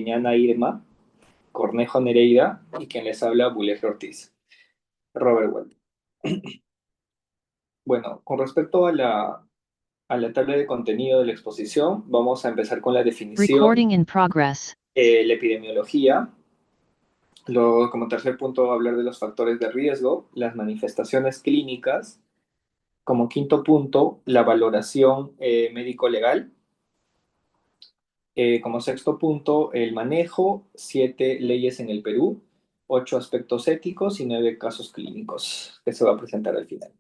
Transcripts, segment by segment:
acompañan a Irma Cornejo Nereida y quien les habla, Bulegio Ortiz. Robert Well. Bueno, con respecto a la tabla de contenido de la exposición, vamos a empezar con la definición, Recording in progress. la epidemiología. Luego, como tercer punto, hablar de los factores de riesgo, las manifestaciones clínicas. Como quinto punto, la valoración médico-legal. Como sexto punto, el manejo, 7 leyes en el Perú, 8 aspectos éticos y 9 casos clínicos que se va a presentar al final.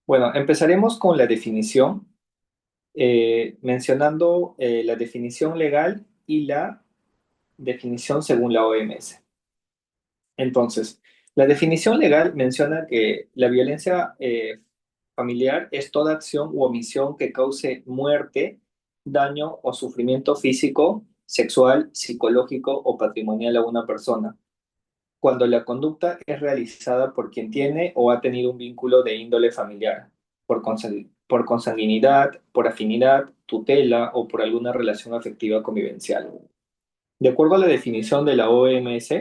Bueno, empezaremos con la definición, mencionando la definición legal y la definición según la OMS. Entonces, la definición legal menciona que la violencia familiar es toda acción u omisión que cause muerte, daño o sufrimiento físico, sexual, psicológico o patrimonial a una persona, cuando la conducta es realizada por quien tiene o ha tenido un vínculo de índole familiar, por consanguinidad, por afinidad, tutela o por alguna relación afectiva convivencial. De acuerdo a la definición de la OMS,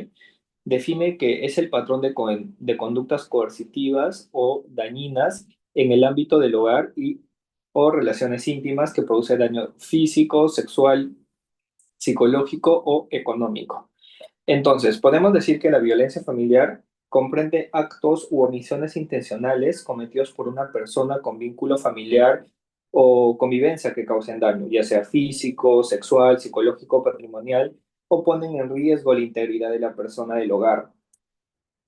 define que es el patrón de conductas coercitivas o dañinas en el ámbito del hogar o relaciones íntimas que produce daño físico, sexual, psicológico o económico. Entonces, podemos decir que la violencia familiar comprende actos u omisiones intencionales cometidos por una persona con vínculo familiar o convivencia que causen daño, ya sea físico, sexual, psicológico, patrimonial, o ponen en riesgo la integridad de la persona del hogar.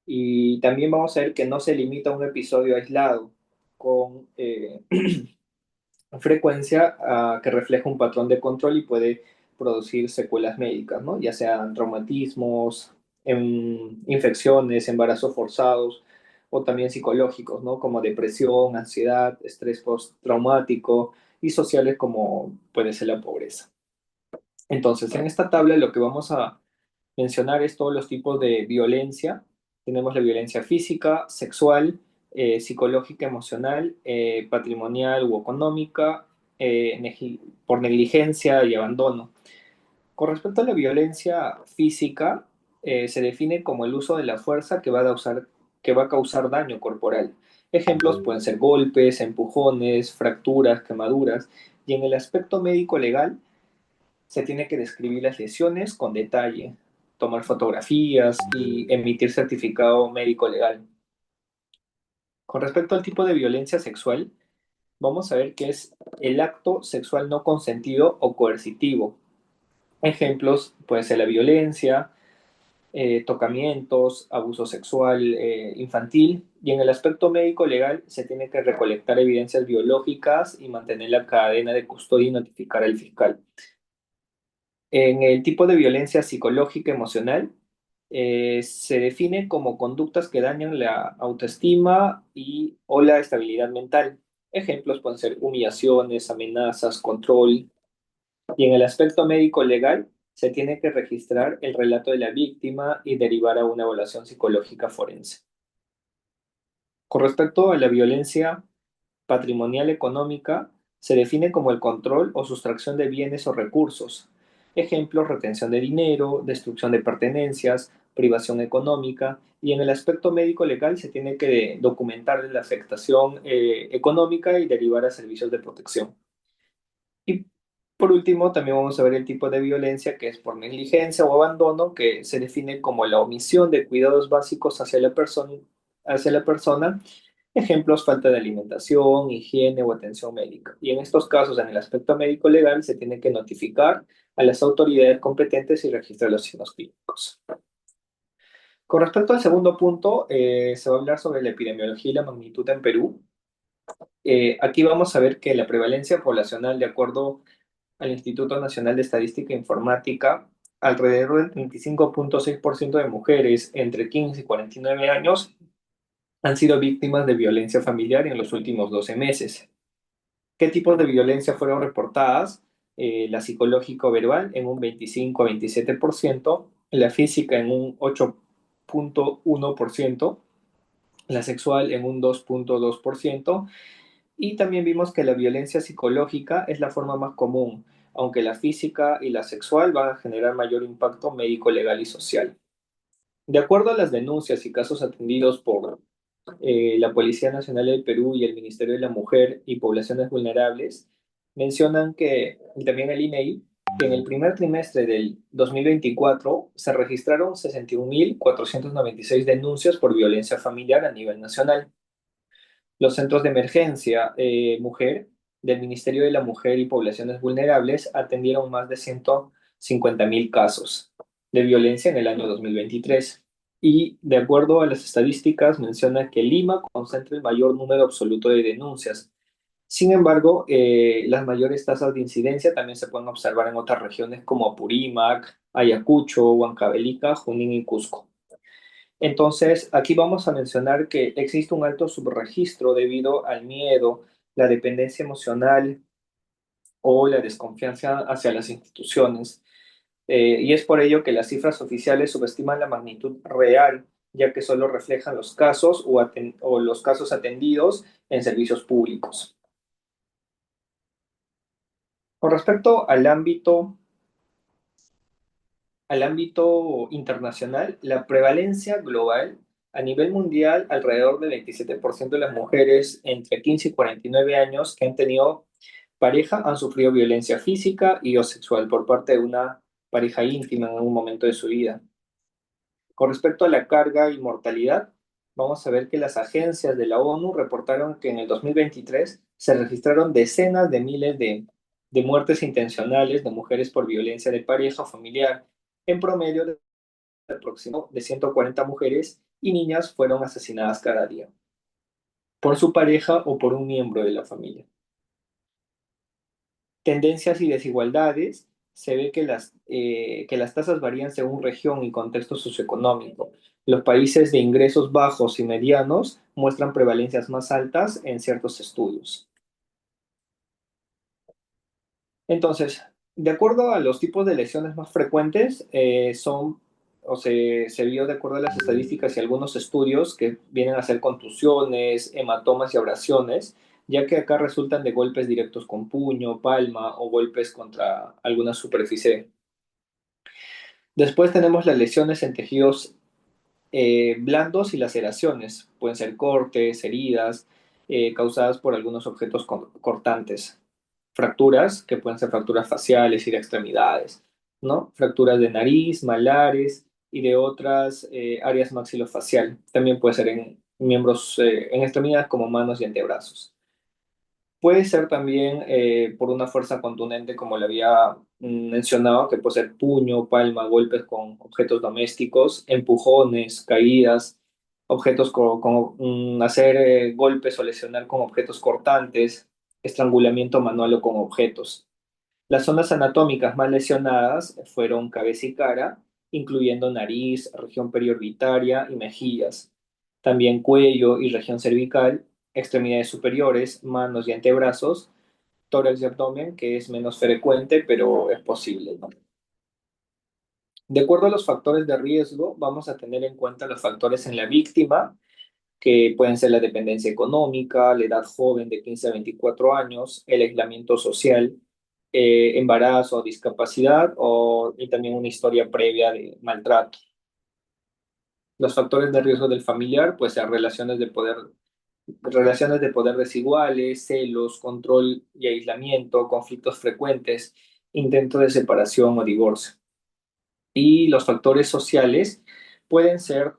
Y también vamos a ver que no se limita a un episodio aislado, con frecuencia que refleja un patrón de control y puede producir secuelas médicas, ¿no? Ya sean traumatismos, infecciones, embarazos forzados o también psicológicos, ¿no? Como depresión, ansiedad, estrés postraumático y sociales como puede ser la pobreza. Entonces, en esta tabla lo que vamos a mencionar es todos los tipos de violencia. Tenemos la violencia física, sexual, psicológica, emocional, patrimonial u económica, por negligencia y abandono. Con respecto a la violencia física, se define como el uso de la fuerza que va a causar daño corporal. Ejemplos pueden ser golpes, empujones, fracturas, quemaduras. Y en el aspecto médico legal, se tiene que describir las lesiones con detalle, tomar fotografías y emitir certificado médico legal. Con respecto al tipo de violencia sexual, vamos a ver qué es el acto sexual no consentido o coercitivo. Ejemplos puede ser la violencia, tocamientos, abuso sexual infantil, y en el aspecto médico legal se tiene que recolectar evidencias biológicas y mantener la cadena de custodia y notificar al fiscal. En el tipo de violencia psicológica emocional, se define como conductas que dañan la autoestima o la estabilidad mental. Ejemplos pueden ser humillaciones, amenazas, control. Y en el aspecto médico legal, se tiene que registrar el relato de la víctima y derivar a una evaluación psicológica forense. Con respecto a la violencia patrimonial económica, se define como el control o sustracción de bienes o recursos. Ejemplos, retención de dinero, destrucción de pertenencias, privación económica, y en el aspecto médico legal se tiene que documentar la afectación económica y derivar a servicios de protección. Y por último, también vamos a ver el tipo de violencia que es por negligencia o abandono, que se define como la omisión de cuidados básicos hacia la persona. Ejemplos, falta de alimentación, higiene o atención médica. Y en estos casos, en el aspecto médico legal, se tiene que notificar a las autoridades competentes y registrar los signos clínicos. Con respecto al segundo punto, se va a hablar sobre la epidemiología y la magnitud en Perú. Aquí vamos a ver que la prevalencia poblacional, de acuerdo al Instituto Nacional de Estadística e Informática, alrededor del 35.6% de mujeres entre 15 y 49 años han sido víctimas de violencia familiar en los últimos 12 meses. ¿Qué tipos de violencia fueron reportadas? La psicológico-verbal en un 25 a 27%, la física en un 8.1%, la sexual en un 2.2%, y también vimos que la violencia psicológica es la forma más común, aunque la física y la sexual van a generar mayor impacto médico, legal y social. De acuerdo a las denuncias y casos atendidos por la Policía Nacional del Perú y el Ministerio de la Mujer y Poblaciones Vulnerables, mencionan que, y también el INEI, que en el primer trimestre del 2024 se registraron 61.496 denuncias por violencia familiar a nivel nacional. Los centros de emergencia mujer del Ministerio de la Mujer y Poblaciones Vulnerables atendieron más de 150.000 casos de violencia en el año 2023. Y de acuerdo a las estadísticas, menciona que Lima concentra el mayor número absoluto de denuncias. Sin embargo, las mayores tasas de incidencia también se pueden observar en otras regiones como Apurímac, Ayacucho, Huancavelica, Junín y Cusco. Entonces, aquí vamos a mencionar que existe un alto subregistro debido al miedo, la dependencia emocional o la desconfianza hacia las instituciones. Y es por ello que las cifras oficiales subestiman la magnitud real, ya que solo reflejan los casos o los casos atendidos en servicios públicos. Con respecto al ámbito internacional, la prevalencia global a nivel mundial, alrededor del 27% de las mujeres entre 15 y 49 años que han tenido pareja han sufrido violencia física y o sexual por parte de una pareja íntima en algún momento de su vida. Con respecto a la carga y mortalidad, vamos a ver que las agencias de la ONU reportaron que en el 2023 se registraron decenas de miles de muertes intencionales de mujeres por violencia de pareja o familiar. En promedio, de aproximadamente de 140 mujeres y niñas fueron asesinadas cada día por su pareja o por un miembro de la familia. Tendencias y desigualdades, se ve que las tasas varían según región y contexto socioeconómico. Los países de ingresos bajos y medianos muestran prevalencias más altas en ciertos estudios. Entonces, de acuerdo a los tipos de lesiones más frecuentes, se vio de acuerdo a las estadísticas y algunos estudios que vienen a ser contusiones, hematomas y abrasiones, ya que acá resultan de golpes directos con puño, palma o golpes contra alguna superficie. Después tenemos las lesiones en tejidos blandos y laceraciones. Pueden ser cortes, heridas, causadas por algunos objetos cortantes. Fracturas, que pueden ser fracturas faciales y de extremidades, ¿no? Fracturas de nariz, malares y de otras áreas maxilofacial. También puede ser en miembros, en extremidades como manos y antebrazos. Puede ser también por una fuerza contundente, como le había mencionado, que puede ser puño, palma, golpes con objetos domésticos, empujones, caídas, objetos hacer golpes o lesionar con objetos cortantes, estrangulamiento manual o con objetos. Las zonas anatómicas más lesionadas fueron cabeza y cara, incluyendo nariz, región periorbitaria y mejillas. También cuello y región cervical, extremidades superiores, manos y antebrazos, tórax y abdomen, que es menos frecuente, pero es posible, ¿no? De acuerdo a los factores de riesgo, vamos a tener en cuenta los factores en la víctima, que pueden ser la dependencia económica, la edad joven de 15 a 24 años, el aislamiento social, embarazo, discapacidad y también una historia previa de maltrato. Los factores de riesgo del familiar, pues ser relaciones de poder desiguales, celos, control y aislamiento, conflictos frecuentes, intento de separación o divorcio. Y los factores sociales pueden ser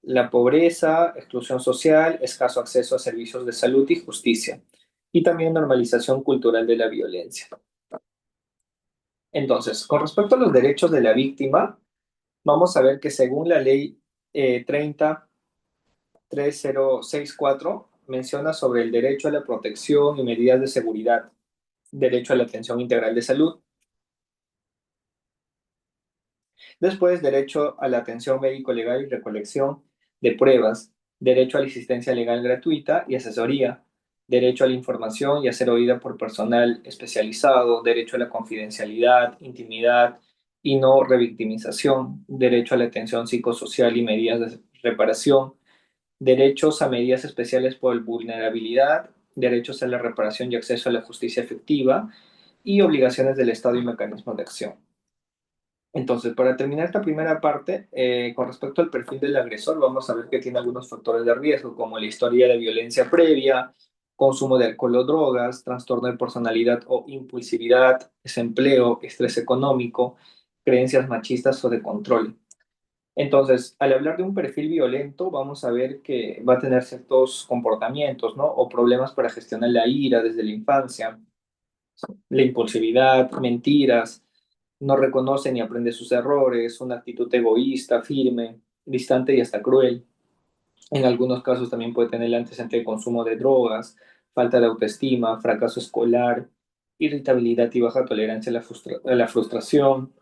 la pobreza, exclusión social, escaso acceso a servicios de salud y justicia, y también normalización cultural de la violencia. Entonces, con respecto a los derechos de la víctima, vamos a ver que según la ley 30.3064 menciona sobre el derecho a la protección y medidas de seguridad, derecho a la atención integral de salud. Después, derecho a la atención médico-legal y recolección de pruebas, derecho a la asistencia legal gratuita y asesoría, derecho a la información y a ser oída por personal especializado, derecho a la confidencialidad, intimidad y no revictimización, derecho a la atención psicosocial y medidas de reparación, derechos a medidas especiales por vulnerabilidad, derechos a la reparación y acceso a la justicia efectiva, y obligaciones del Estado y mecanismos de acción. Entonces, para terminar esta primera parte, con respecto al perfil del agresor, vamos a ver que tiene algunos factores de riesgo, como la historia de violencia previa, consumo de alcohol o drogas, trastorno de personalidad o impulsividad, desempleo, estrés económico, creencias machistas o de control. Entonces, al hablar de un perfil violento, vamos a ver que va a tener ciertos comportamientos, ¿no? O problemas para gestionar la ira desde la infancia, la impulsividad, mentiras, no reconoce ni aprende sus errores, una actitud egoísta, firme, distante y hasta cruel. En algunos casos también puede tener el antecedente de consumo de drogas, falta de autoestima, fracaso escolar, irritabilidad y baja tolerancia a a la frustración,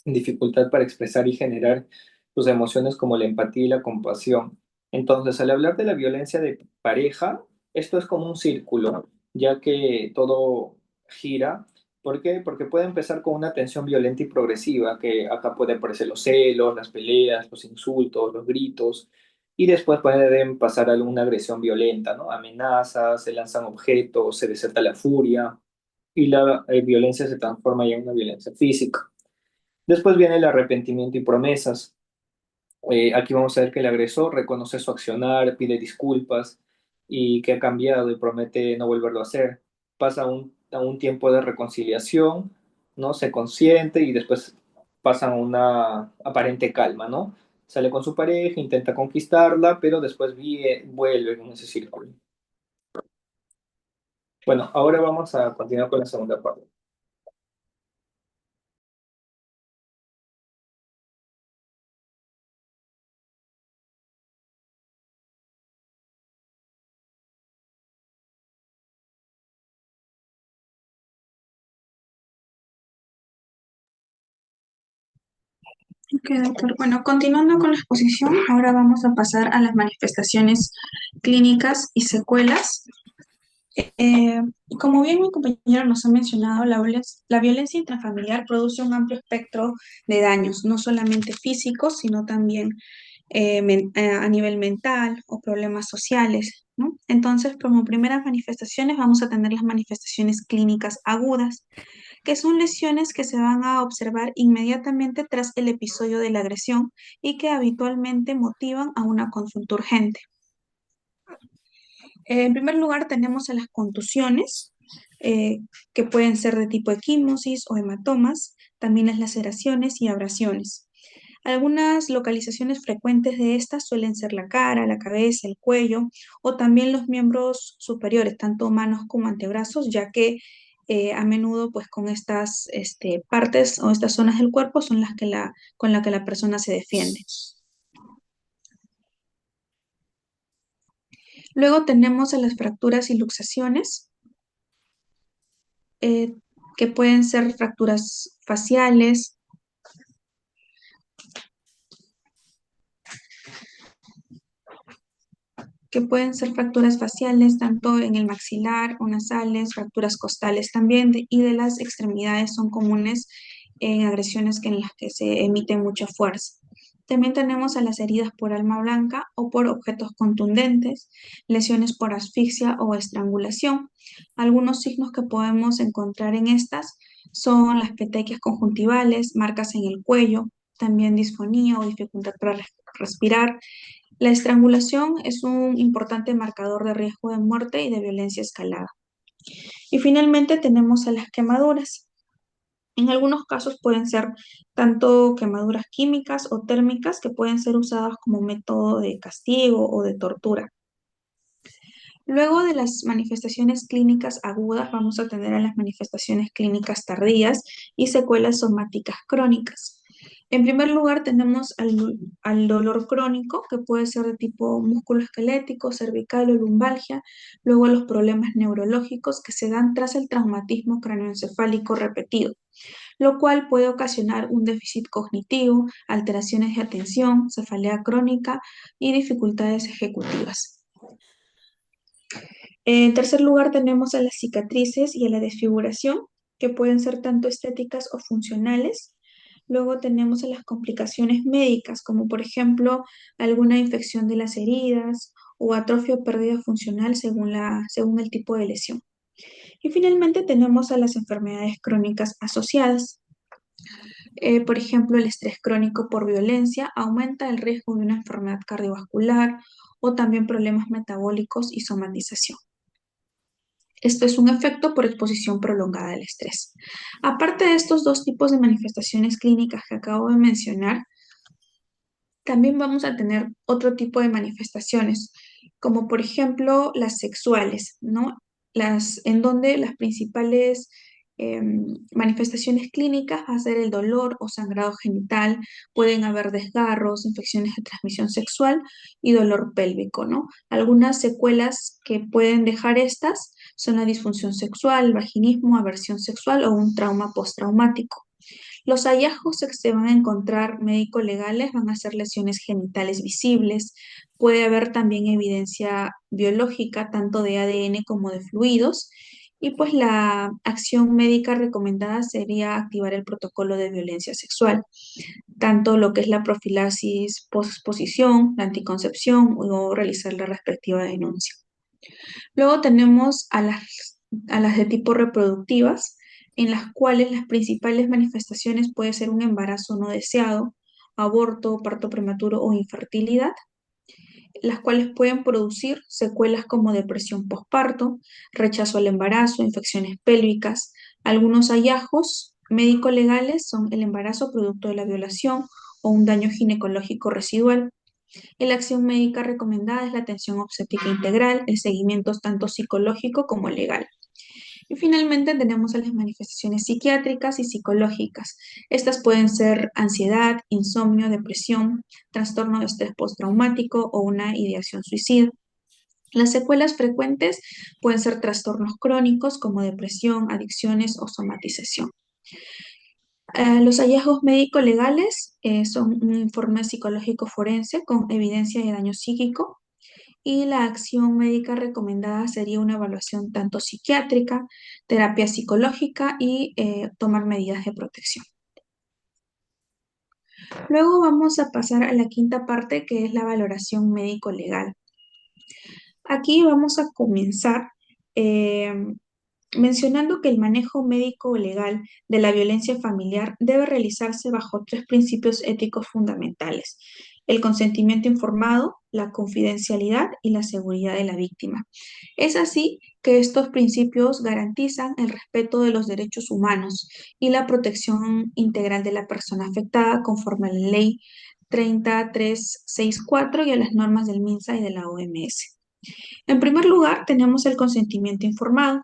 dificultad para expresar y generar tus emociones como la empatía y la compasión. Entonces, al hablar de la violencia de pareja, esto es como un círculo, ya que todo gira. ¿Por qué? Porque puede empezar con una tensión violenta y progresiva, que acá pueden aparecer los celos, las peleas, los insultos, los gritos, y después pueden pasar a una agresión violenta, ¿no? Amenazas, se lanzan objetos, se desata la furia, y la violencia se transforma ya en una violencia física. Después viene el arrepentimiento y promesas. Aquí vamos a ver que el agresor reconoce su accionar, pide disculpas y que ha cambiado y promete no volverlo a hacer. Pasa a un tiempo de reconciliación, ¿no? Se consiente y después pasa a una aparente calma, ¿no? Sale con su pareja, intenta conquistarla, pero después vuelve en ese círculo. Bueno, ahora vamos a continuar con la segunda parte. Ok, doctor. Bueno, continuando con la exposición, ahora vamos a pasar a las manifestaciones clínicas y secuelas. Eh, Como bien mi compañero nos ha mencionado, la violencia intrafamiliar produce un amplio espectro de daños, no solamente físicos, sino también a nivel mental o problemas sociales, ¿no? Entonces, como primeras manifestaciones, vamos a tener las manifestaciones clínicas agudas, que son lesiones que se van a observar inmediatamente tras el episodio de la agresión y que habitualmente motivan a una consulta urgente. En primer lugar, tenemos a las contusiones, eh, que pueden ser de tipo equimosis o hematomas, también las laceraciones y abrasiones. Algunas localizaciones frecuentes de estas suelen ser la cara, la cabeza, el cuello o también los miembros superiores, tanto manos como antebrazos, ya que a menudo pues con estas partes o estas zonas del cuerpo son las que con las que la persona se defiende. Luego tenemos a las fracturas y luxaciones, eh, que pueden ser fracturas faciales, tanto en el maxilar o nasales, fracturas costales también, y de las extremidades son comunes en agresiones en las que se emite mucha fuerza. También tenemos a las heridas por arma blanca o por objetos contundentes, lesiones por asfixia o estrangulación. Algunos signos que podemos encontrar en estas son las petequias conjuntivales, marcas en el cuello, también disfonía o dificultad para respirar. La estrangulación es un importante marcador de riesgo de muerte y de violencia escalada. Y finalmente tenemos a las quemaduras. En algunos casos pueden ser tanto quemaduras químicas o térmicas que pueden ser usadas como método de castigo o de tortura. Luego de las manifestaciones clínicas agudas, vamos a tener a las manifestaciones clínicas tardías y secuelas somáticas crónicas. En primer lugar, tenemos al dolor crónico, que puede ser de tipo musculoesquelético, cervical o lumbalgia. Luego, los problemas neurológicos que se dan tras el traumatismo cráneoencefálico repetido, lo cual puede ocasionar un déficit cognitivo, alteraciones de atención, cefalea crónica y dificultades ejecutivas. En tercer lugar, tenemos a las cicatrices y a la desfiguración, que pueden ser tanto estéticas o funcionales. Luego tenemos a las complicaciones médicas, como por ejemplo alguna infección de las heridas o atrofia o pérdida funcional según el tipo de lesión. Y finalmente tenemos a las enfermedades crónicas asociadas. Por ejemplo, el estrés crónico por violencia aumenta el riesgo de una enfermedad cardiovascular o también problemas metabólicos y somatización. Esto es un efecto por exposición prolongada al estrés. Aparte de estos dos tipos de manifestaciones clínicas que acabo de mencionar, también vamos a tener otro tipo de manifestaciones, como por ejemplo las sexuales, ¿no? En donde las principales manifestaciones clínicas va a ser el dolor o sangrado genital, pueden haber desgarros, infecciones de transmisión sexual y dolor pélvico, ¿no? Algunas secuelas que pueden dejar estas son la disfunción sexual, vaginismo, aversión sexual o un trauma postraumático. Los hallazgos que se van a encontrar médico-legales van a ser lesiones genitales visibles. Puede haber también evidencia biológica, tanto de ADN como de fluidos. Y pues la acción médica recomendada sería activar el protocolo de violencia sexual, tanto lo que es la profilaxis posexposición, la anticoncepción o realizar la respectiva denuncia. Luego tenemos a las de tipo reproductivas, en las cuales las principales manifestaciones pueden ser un embarazo no deseado, aborto, parto prematuro o infertilidad, las cuales pueden producir secuelas como depresión postparto, rechazo al embarazo, infecciones pélvicas. Algunos hallazgos médico-legales son el embarazo producto de la violación o un daño ginecológico residual. La acción médica recomendada es la atención obstétrica integral, el seguimiento tanto psicológico como legal. Y finalmente tenemos a las manifestaciones psiquiátricas y psicológicas. Estas pueden ser ansiedad, insomnio, depresión, trastorno de estrés postraumático o una ideación suicida. Las secuelas frecuentes pueden ser trastornos crónicos como depresión, adicciones o somatización. Los hallazgos médico-legales son un informe psicológico forense con evidencia de daño psíquico, y la acción médica recomendada sería una evaluación tanto psiquiátrica, terapia psicológica y tomar medidas de protección. Luego vamos a pasar a la quinta parte, que es la valoración médico-legal. Aquí vamos a comenzar eh, mencionando que el manejo médico legal de la violencia familiar debe realizarse bajo tres principios éticos fundamentales: el consentimiento informado, la confidencialidad y la seguridad de la víctima. Es así que estos principios garantizan el respeto de los derechos humanos y la protección integral de la persona afectada conforme a la ley 30364 y a las normas del MINSA y de la OMS. En primer lugar, tenemos el consentimiento informado.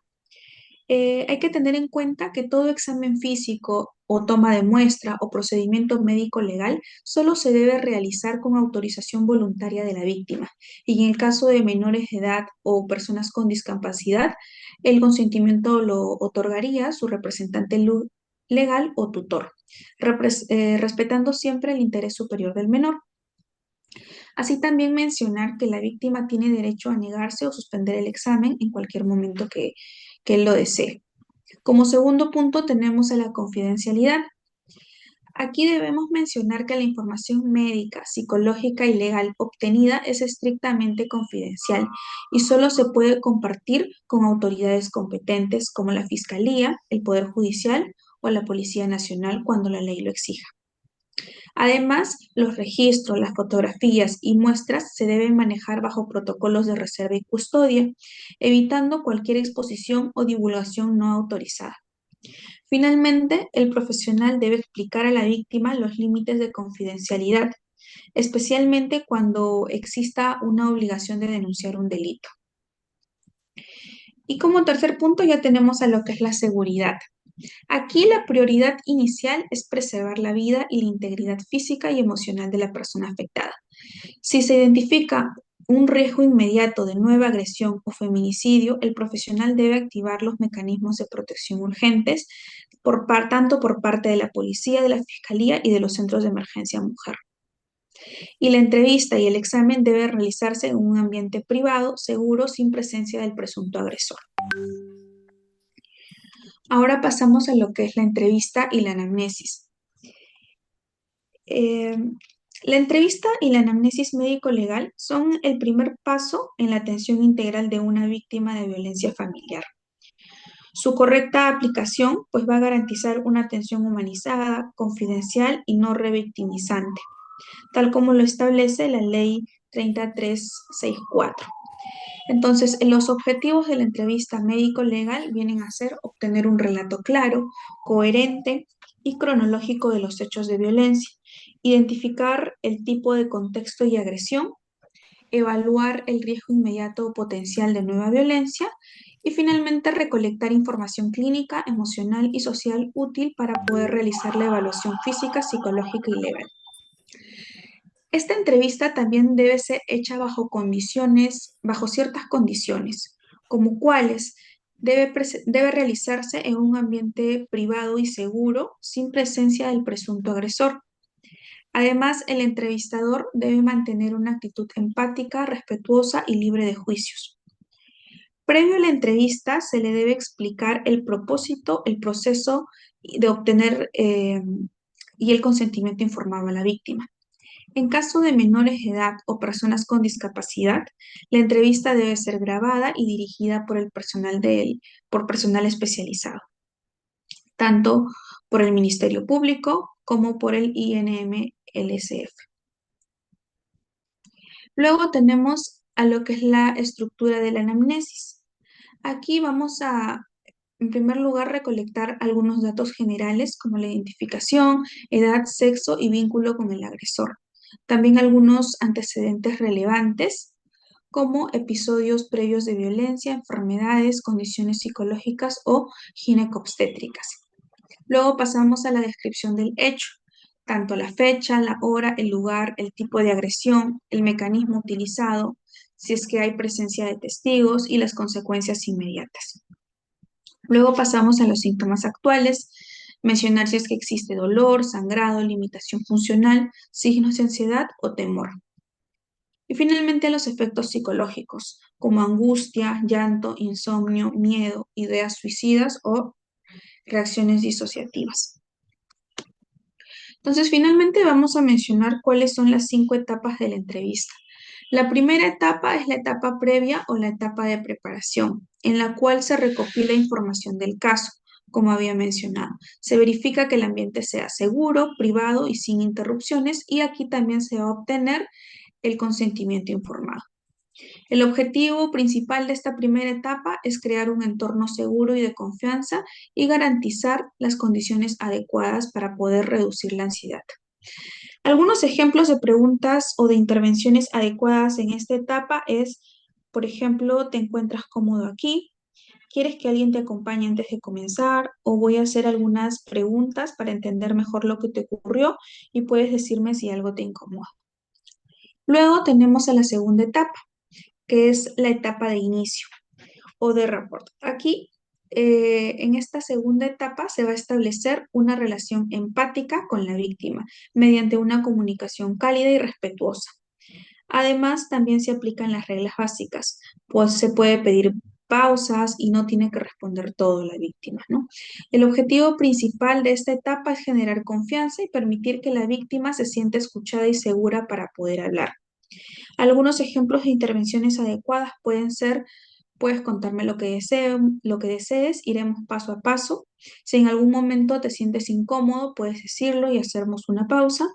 Hay que tener en cuenta que todo examen físico o toma de muestra o procedimiento médico legal solo se debe realizar con autorización voluntaria de la víctima, y en el caso de menores de edad o personas con discapacidad, el consentimiento lo otorgaría su representante legal o tutor, respetando siempre el interés superior del menor. Así también mencionar que la víctima tiene derecho a negarse o suspender el examen en cualquier momento que él lo desee. Como segundo punto tenemos a la confidencialidad. Aquí debemos mencionar que la información médica, psicológica y legal obtenida es estrictamente confidencial y solo se puede compartir con autoridades competentes como la Fiscalía, el Poder Judicial o la Policía Nacional cuando la ley lo exija. Además, los registros, las fotografías y muestras se deben manejar bajo protocolos de reserva y custodia, evitando cualquier exposición o divulgación no autorizada. Finalmente, el profesional debe explicar a la víctima los límites de confidencialidad, especialmente cuando exista una obligación de denunciar un delito. Y como tercer punto ya tenemos a lo que es la seguridad. Aquí la prioridad inicial es preservar la vida y la integridad física y emocional de la persona afectada. Si se identifica un riesgo inmediato de nueva agresión o feminicidio, el profesional debe activar los mecanismos de protección urgentes, tanto por parte de la policía, de la fiscalía y de los centros de emergencia mujer. Y la entrevista y el examen deben realizarse en un ambiente privado, seguro, sin presencia del presunto agresor. Ahora pasamos a lo que es la entrevista y la anamnesis. Eh, la entrevista y la anamnesis médico-legal son el primer paso en la atención integral de una víctima de violencia familiar. Su correcta aplicación pues va a garantizar una atención humanizada, confidencial y no revictimizante, tal como lo establece la Ley 3364. Entonces, los objetivos de la entrevista médico-legal vienen a ser obtener un relato claro, coherente y cronológico de los hechos de violencia, identificar el tipo de contexto y agresión, evaluar el riesgo inmediato o potencial de nueva violencia y finalmente recolectar información clínica, emocional y social útil para poder realizar la evaluación física, psicológica y legal. Esta entrevista también debe ser hecha bajo condiciones, bajo ciertas condiciones, como cuáles debe realizarse en un ambiente privado y seguro, sin presencia del presunto agresor. Además, el entrevistador debe mantener una actitud empática, respetuosa y libre de juicios. Previo a la entrevista, se le debe explicar el propósito, el proceso de obtener y el consentimiento informado a la víctima. En caso de menores de edad o personas con discapacidad, la entrevista debe ser grabada y dirigida por personal especializado, tanto por el Ministerio Público como por el INM-LSF. Luego tenemos a lo que es la estructura de la anamnesis. Aquí vamos a, en primer lugar, recolectar algunos datos generales como la identificación, edad, sexo y vínculo con el agresor. También algunos antecedentes relevantes como episodios previos de violencia, enfermedades, condiciones psicológicas o ginecobstétricas. Luego pasamos a la descripción del hecho, tanto la fecha, la hora, el lugar, el tipo de agresión, el mecanismo utilizado, si es que hay presencia de testigos y las consecuencias inmediatas. Luego pasamos a los síntomas actuales, mencionar si es que existe dolor, sangrado, limitación funcional, signos de ansiedad o temor. Y finalmente los efectos psicológicos, como angustia, llanto, insomnio, miedo, ideas suicidas o reacciones disociativas. Entonces, finalmente vamos a mencionar cuáles son las 5 etapas de la entrevista. La primera etapa es la etapa previa o la etapa de preparación, en la cual se recopila información del caso, como había mencionado. Se verifica que el ambiente sea seguro, privado y sin interrupciones, y aquí también se va a obtener el consentimiento informado. El objetivo principal de esta primera etapa es crear un entorno seguro y de confianza y garantizar las condiciones adecuadas para poder reducir la ansiedad. Algunos ejemplos de preguntas o de intervenciones adecuadas en esta etapa es, por ejemplo, ¿te encuentras cómodo aquí? ¿Quieres que alguien te acompañe antes de comenzar? O voy a hacer algunas preguntas para entender mejor lo que te ocurrió y puedes decirme si algo te incomoda. Luego tenemos a la segunda etapa, que es la etapa de inicio o de rapport. Aquí, en esta segunda etapa, se va a establecer una relación empática con la víctima mediante una comunicación cálida y respetuosa. Además, también se aplican las reglas básicas, pues se puede pedir pausas y no tiene que responder todo la víctima, ¿no? El objetivo principal de esta etapa es generar confianza y permitir que la víctima se sienta escuchada y segura para poder hablar. Algunos ejemplos de intervenciones adecuadas pueden ser: puedes contarme lo que desees, iremos paso a paso. Si en algún momento te sientes incómodo, puedes decirlo y hacernos una pausa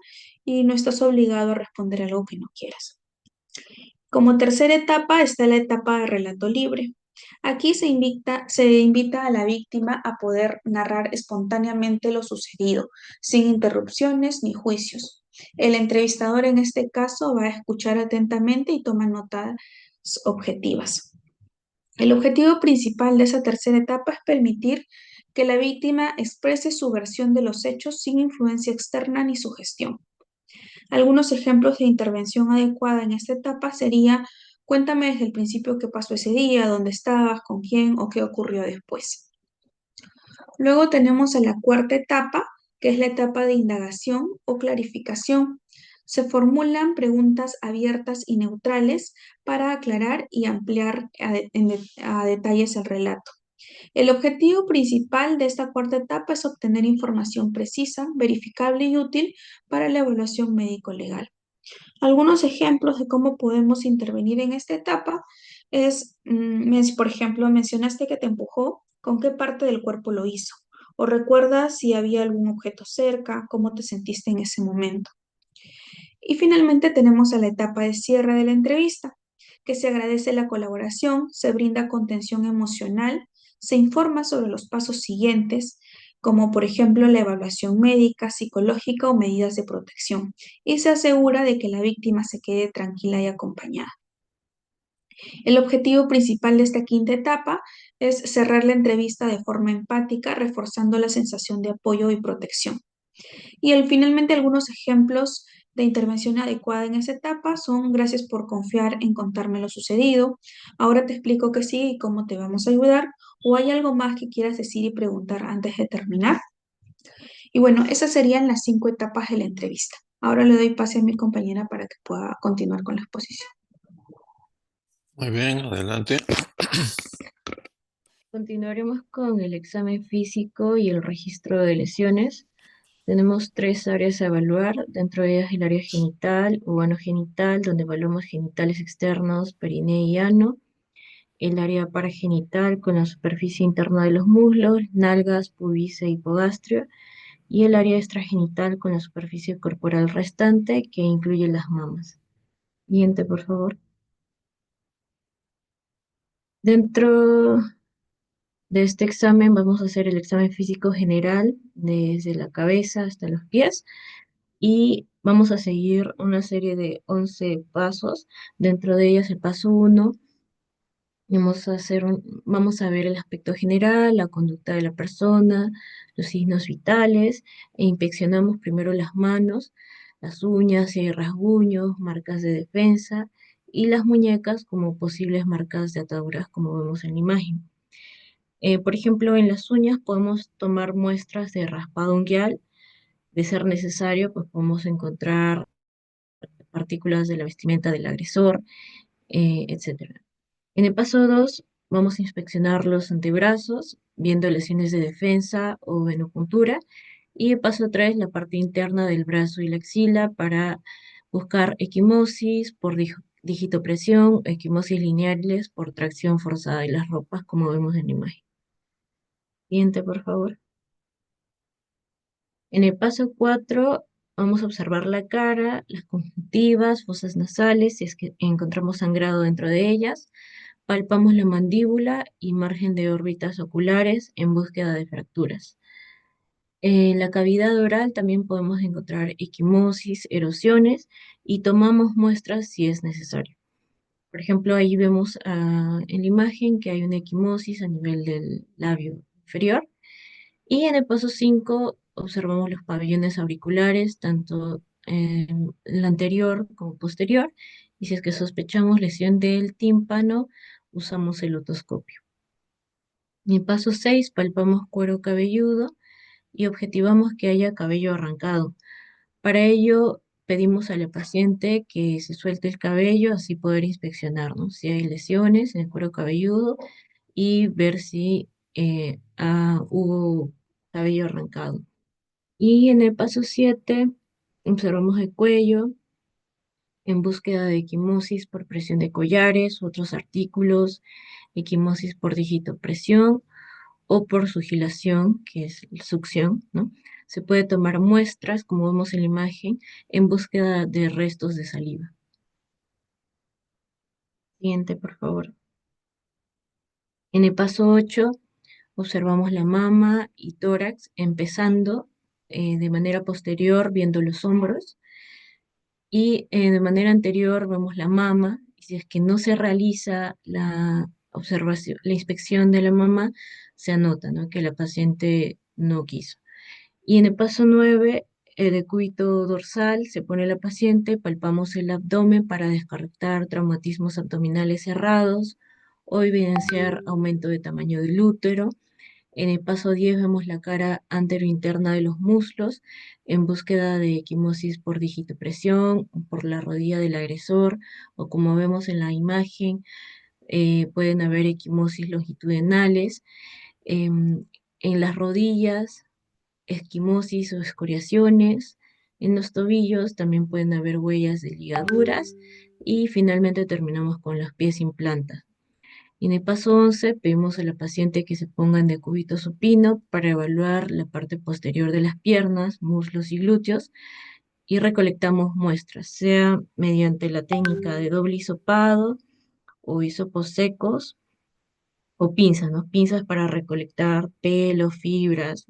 y no estás obligado a responder algo que no quieras. Como tercera etapa está la etapa de relato libre. Aquí se invita a la víctima a poder narrar espontáneamente lo sucedido, sin interrupciones ni juicios. El entrevistador en este caso va a escuchar atentamente y toma notas objetivas. El objetivo principal de esa tercera etapa es permitir que la víctima exprese su versión de los hechos sin influencia externa ni sugestión. Algunos ejemplos de intervención adecuada en esta etapa sería: cuéntame desde el principio qué pasó ese día, dónde estabas, con quién o qué ocurrió después. Luego tenemos a la cuarta etapa, que es la etapa de indagación o clarificación. Se formulan preguntas abiertas y neutrales para aclarar y ampliar a detalles el relato. El objetivo principal de esta cuarta etapa es obtener información precisa, verificable y útil para la evaluación médico-legal. Algunos ejemplos de cómo podemos intervenir en esta etapa es, por ejemplo, mencionaste que te empujó, ¿Con qué parte del cuerpo lo hizo? ¿O recuerdas si había algún objeto cerca? ¿Cómo te sentiste en ese momento? Y finalmente tenemos a la etapa de cierre de la entrevista, que se agradece la colaboración, se brinda contención emocional, se informa sobre los pasos siguientes, como por ejemplo la evaluación médica, psicológica o medidas de protección, y se asegura de que la víctima se quede tranquila y acompañada. El objetivo principal de esta quinta etapa es cerrar la entrevista de forma empática, reforzando la sensación de apoyo y protección. Y finalmente algunos ejemplos de intervención adecuada en esa etapa son: gracias por confiar en contarme lo sucedido, ahora te explico qué sigue y cómo te vamos a ayudar, o hay algo más que quieras decir y preguntar antes de terminar. Y bueno, esas serían las 5 etapas de la entrevista. Ahora le doy pase a mi compañera para que pueda continuar con la exposición. Muy bien, adelante. Continuaremos con el examen físico y el registro de lesiones. Tenemos 3 áreas a evaluar, dentro de ellas el área genital o ano genital, donde evaluamos genitales externos, perineo y ano. El área paragenital con la superficie interna de los muslos, nalgas, pubis e hipogastrio. Y el área extragenital con la superficie corporal restante, que incluye las mamas. Siguiente, por favor. Dentro de este examen vamos a hacer el examen físico general desde la cabeza hasta los pies y vamos a seguir una serie de 11 pasos. Dentro de ellas el paso 1, vamos a ver el aspecto general, la conducta de la persona, los signos vitales e inspeccionamos primero las manos, las uñas, si hay rasguños, marcas de defensa y las muñecas como posibles marcas de ataduras como vemos en la imagen. Por ejemplo, en las uñas podemos tomar muestras de raspado unguial. De ser necesario, pues podemos encontrar partículas de la vestimenta del agresor, etc. En el paso 2 vamos a inspeccionar los antebrazos, viendo lesiones de defensa o venopuntura. Y el paso 3, la parte interna del brazo y la axila, para buscar equimosis por digitopresión, equimosis lineales por tracción forzada de las ropas, como vemos en la imagen. Siguiente, por favor. En el paso 4 vamos a observar la cara, las conjuntivas, fosas nasales, si es que encontramos sangrado dentro de ellas. Palpamos la mandíbula y margen de órbitas oculares en búsqueda de fracturas. En la cavidad oral también podemos encontrar equimosis, erosiones y tomamos muestras si es necesario. Por ejemplo, ahí vemos en la imagen que hay una equimosis a nivel del labio inferior. Y en el paso 5 observamos los pabellones auriculares, tanto en el anterior como posterior, y si es que sospechamos lesión del tímpano, usamos el otoscopio. En el paso 6 palpamos cuero cabelludo y objetivamos que haya cabello arrancado. Para ello pedimos a la paciente que se suelte el cabello, así poder inspeccionar, ¿no?, si hay lesiones en el cuero cabelludo y ver si hubo cabello arrancado. Y en el paso 7 observamos el cuello en búsqueda de equimosis por presión de collares u otros artículos, equimosis por digitopresión o por sugilación, que es succión, ¿no? Se puede tomar muestras, como vemos en la imagen, en búsqueda de restos de saliva. Siguiente, por favor. En el paso 8 observamos la mama y tórax, empezando de manera posterior viendo los hombros y de manera anterior vemos la mama, y si es que no se realiza la observación, la inspección de la mama, se anota, ¿no?, que la paciente no quiso. Y en el paso 9, el decúbito dorsal, se pone la paciente, palpamos el abdomen para descartar traumatismos abdominales cerrados o evidenciar aumento de tamaño del útero. En el paso 10 vemos la cara anterointerna de los muslos en búsqueda de equimosis por digitopresión, por la rodilla del agresor, o como vemos en la imagen, pueden haber equimosis longitudinales. En las rodillas, esquimosis o escoriaciones. En los tobillos también pueden haber huellas de ligaduras. Y finalmente terminamos con los pies sin planta. Y en el paso 11 pedimos a la paciente que se ponga en decúbito supino para evaluar la parte posterior de las piernas, muslos y glúteos y recolectamos muestras, sea mediante la técnica de doble hisopado o hisopos secos o pinzas, ¿no? Pinzas para recolectar pelo, fibras,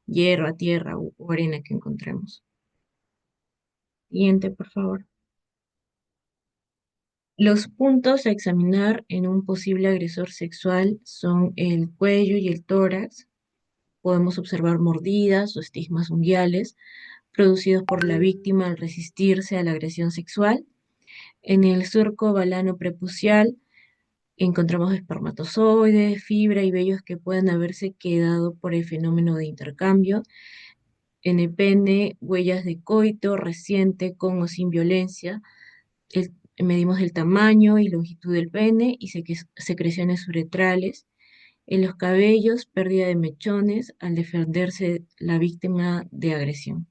hierba, tierra o arena que encontremos. Siguiente, por favor. Los puntos a examinar en un posible agresor sexual son el cuello y el tórax. Podemos observar mordidas o estigmas unguiales producidos por la víctima al resistirse a la agresión sexual. En el surco balano prepucial encontramos espermatozoides, fibra y vellos que pueden haberse quedado por el fenómeno de intercambio. En el pene, huellas de coito reciente con o sin violencia. Medimos el tamaño y longitud del pene y secreciones uretrales. En los cabellos, pérdida de mechones al defenderse la víctima de agresión.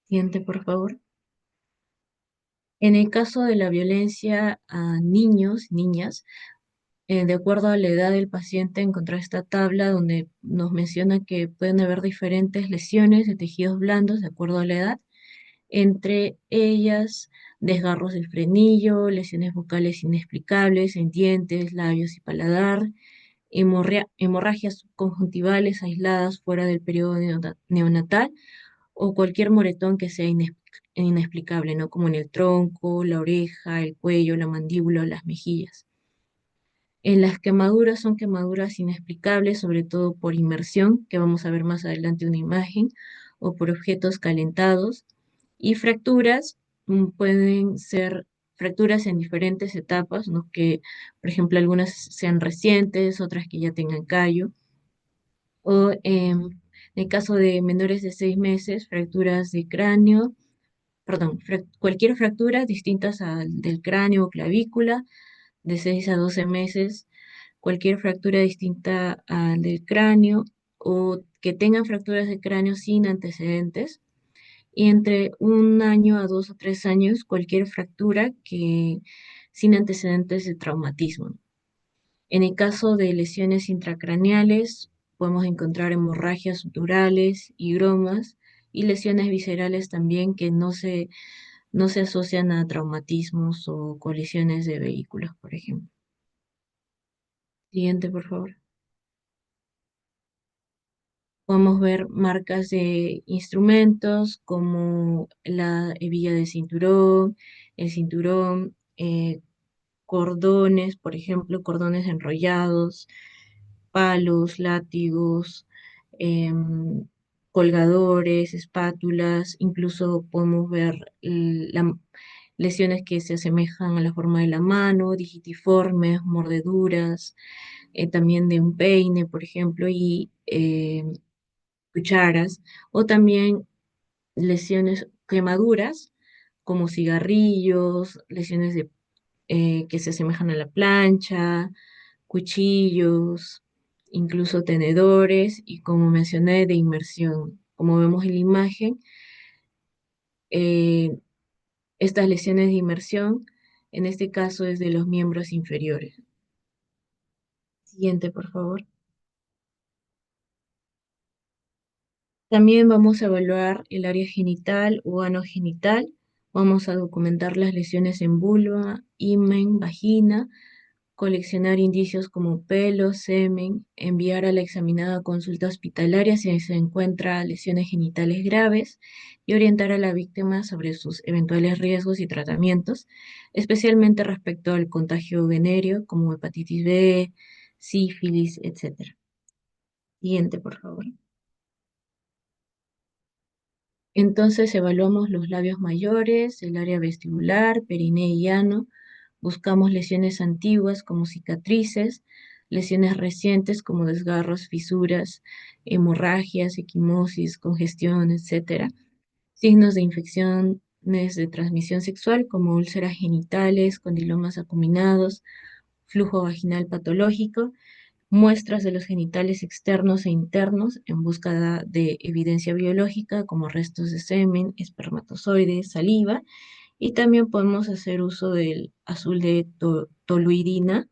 Siguiente, por favor. En el caso de la violencia a niños, niñas, de acuerdo a la edad del paciente, encontrar esta tabla donde nos menciona que pueden haber diferentes lesiones de tejidos blandos de acuerdo a la edad, entre ellas desgarros del frenillo, lesiones bucales inexplicables en dientes, labios y paladar, hemorragias conjuntivales aisladas fuera del periodo neonatal o cualquier moretón que sea inexplicable, ¿no? Como en el tronco, la oreja, el cuello, la mandíbula o las mejillas. En las quemaduras son quemaduras inexplicables, sobre todo por inmersión, que vamos a ver más adelante una imagen, o por objetos calentados. Y fracturas pueden ser fracturas en diferentes etapas, ¿no? Que, por ejemplo, algunas sean recientes, otras que ya tengan callo. O en el caso de menores de 6 meses, fracturas de cráneo, perdón, cualquier fractura distintas al del cráneo o clavícula, de 6 a 12 meses, cualquier fractura distinta al del cráneo o que tengan fracturas de cráneo sin antecedentes. Y entre 1 año a 2 o 3 años, cualquier fractura que sin antecedentes de traumatismo. En el caso de lesiones intracraneales, podemos encontrar hemorragias suturales, higromas y lesiones viscerales también que no se asocian a traumatismos o colisiones de vehículos, por ejemplo. Siguiente, por favor. Podemos ver marcas de instrumentos como la hebilla de cinturón, el cinturón, cordones, por ejemplo, cordones enrollados, palos, látigos, em, colgadores, espátulas, incluso podemos ver lesiones que se asemejan a la forma de la mano, digitiformes, mordeduras, también de un peine, por ejemplo, y cucharas, o también lesiones, quemaduras, como cigarrillos, lesiones que se asemejan a la plancha, cuchillos, incluso tenedores y como mencioné, de inmersión. Como vemos en la imagen, eh, estas lesiones de inmersión, en este caso es de los miembros inferiores. Siguiente, por favor. También vamos a evaluar el área genital o ano genital. Vamos a documentar las lesiones en vulva, himen, vagina, coleccionar indicios como pelo, semen, enviar a la examinada a consulta hospitalaria si se encuentra lesiones genitales graves y orientar a la víctima sobre sus eventuales riesgos y tratamientos, especialmente respecto al contagio venéreo como hepatitis B, sífilis, etc. Siguiente, por favor. Entonces evaluamos los labios mayores, el área vestibular, periné y ano. Buscamos lesiones antiguas como cicatrices, lesiones recientes como desgarros, fisuras, hemorragias, equimosis, congestión, etc. Signos de infecciones de transmisión sexual como úlceras genitales, condilomas acuminados, flujo vaginal patológico, muestras de los genitales externos e internos en búsqueda de evidencia biológica como restos de semen, espermatozoides, saliva, y también podemos hacer uso del azul de toluidina,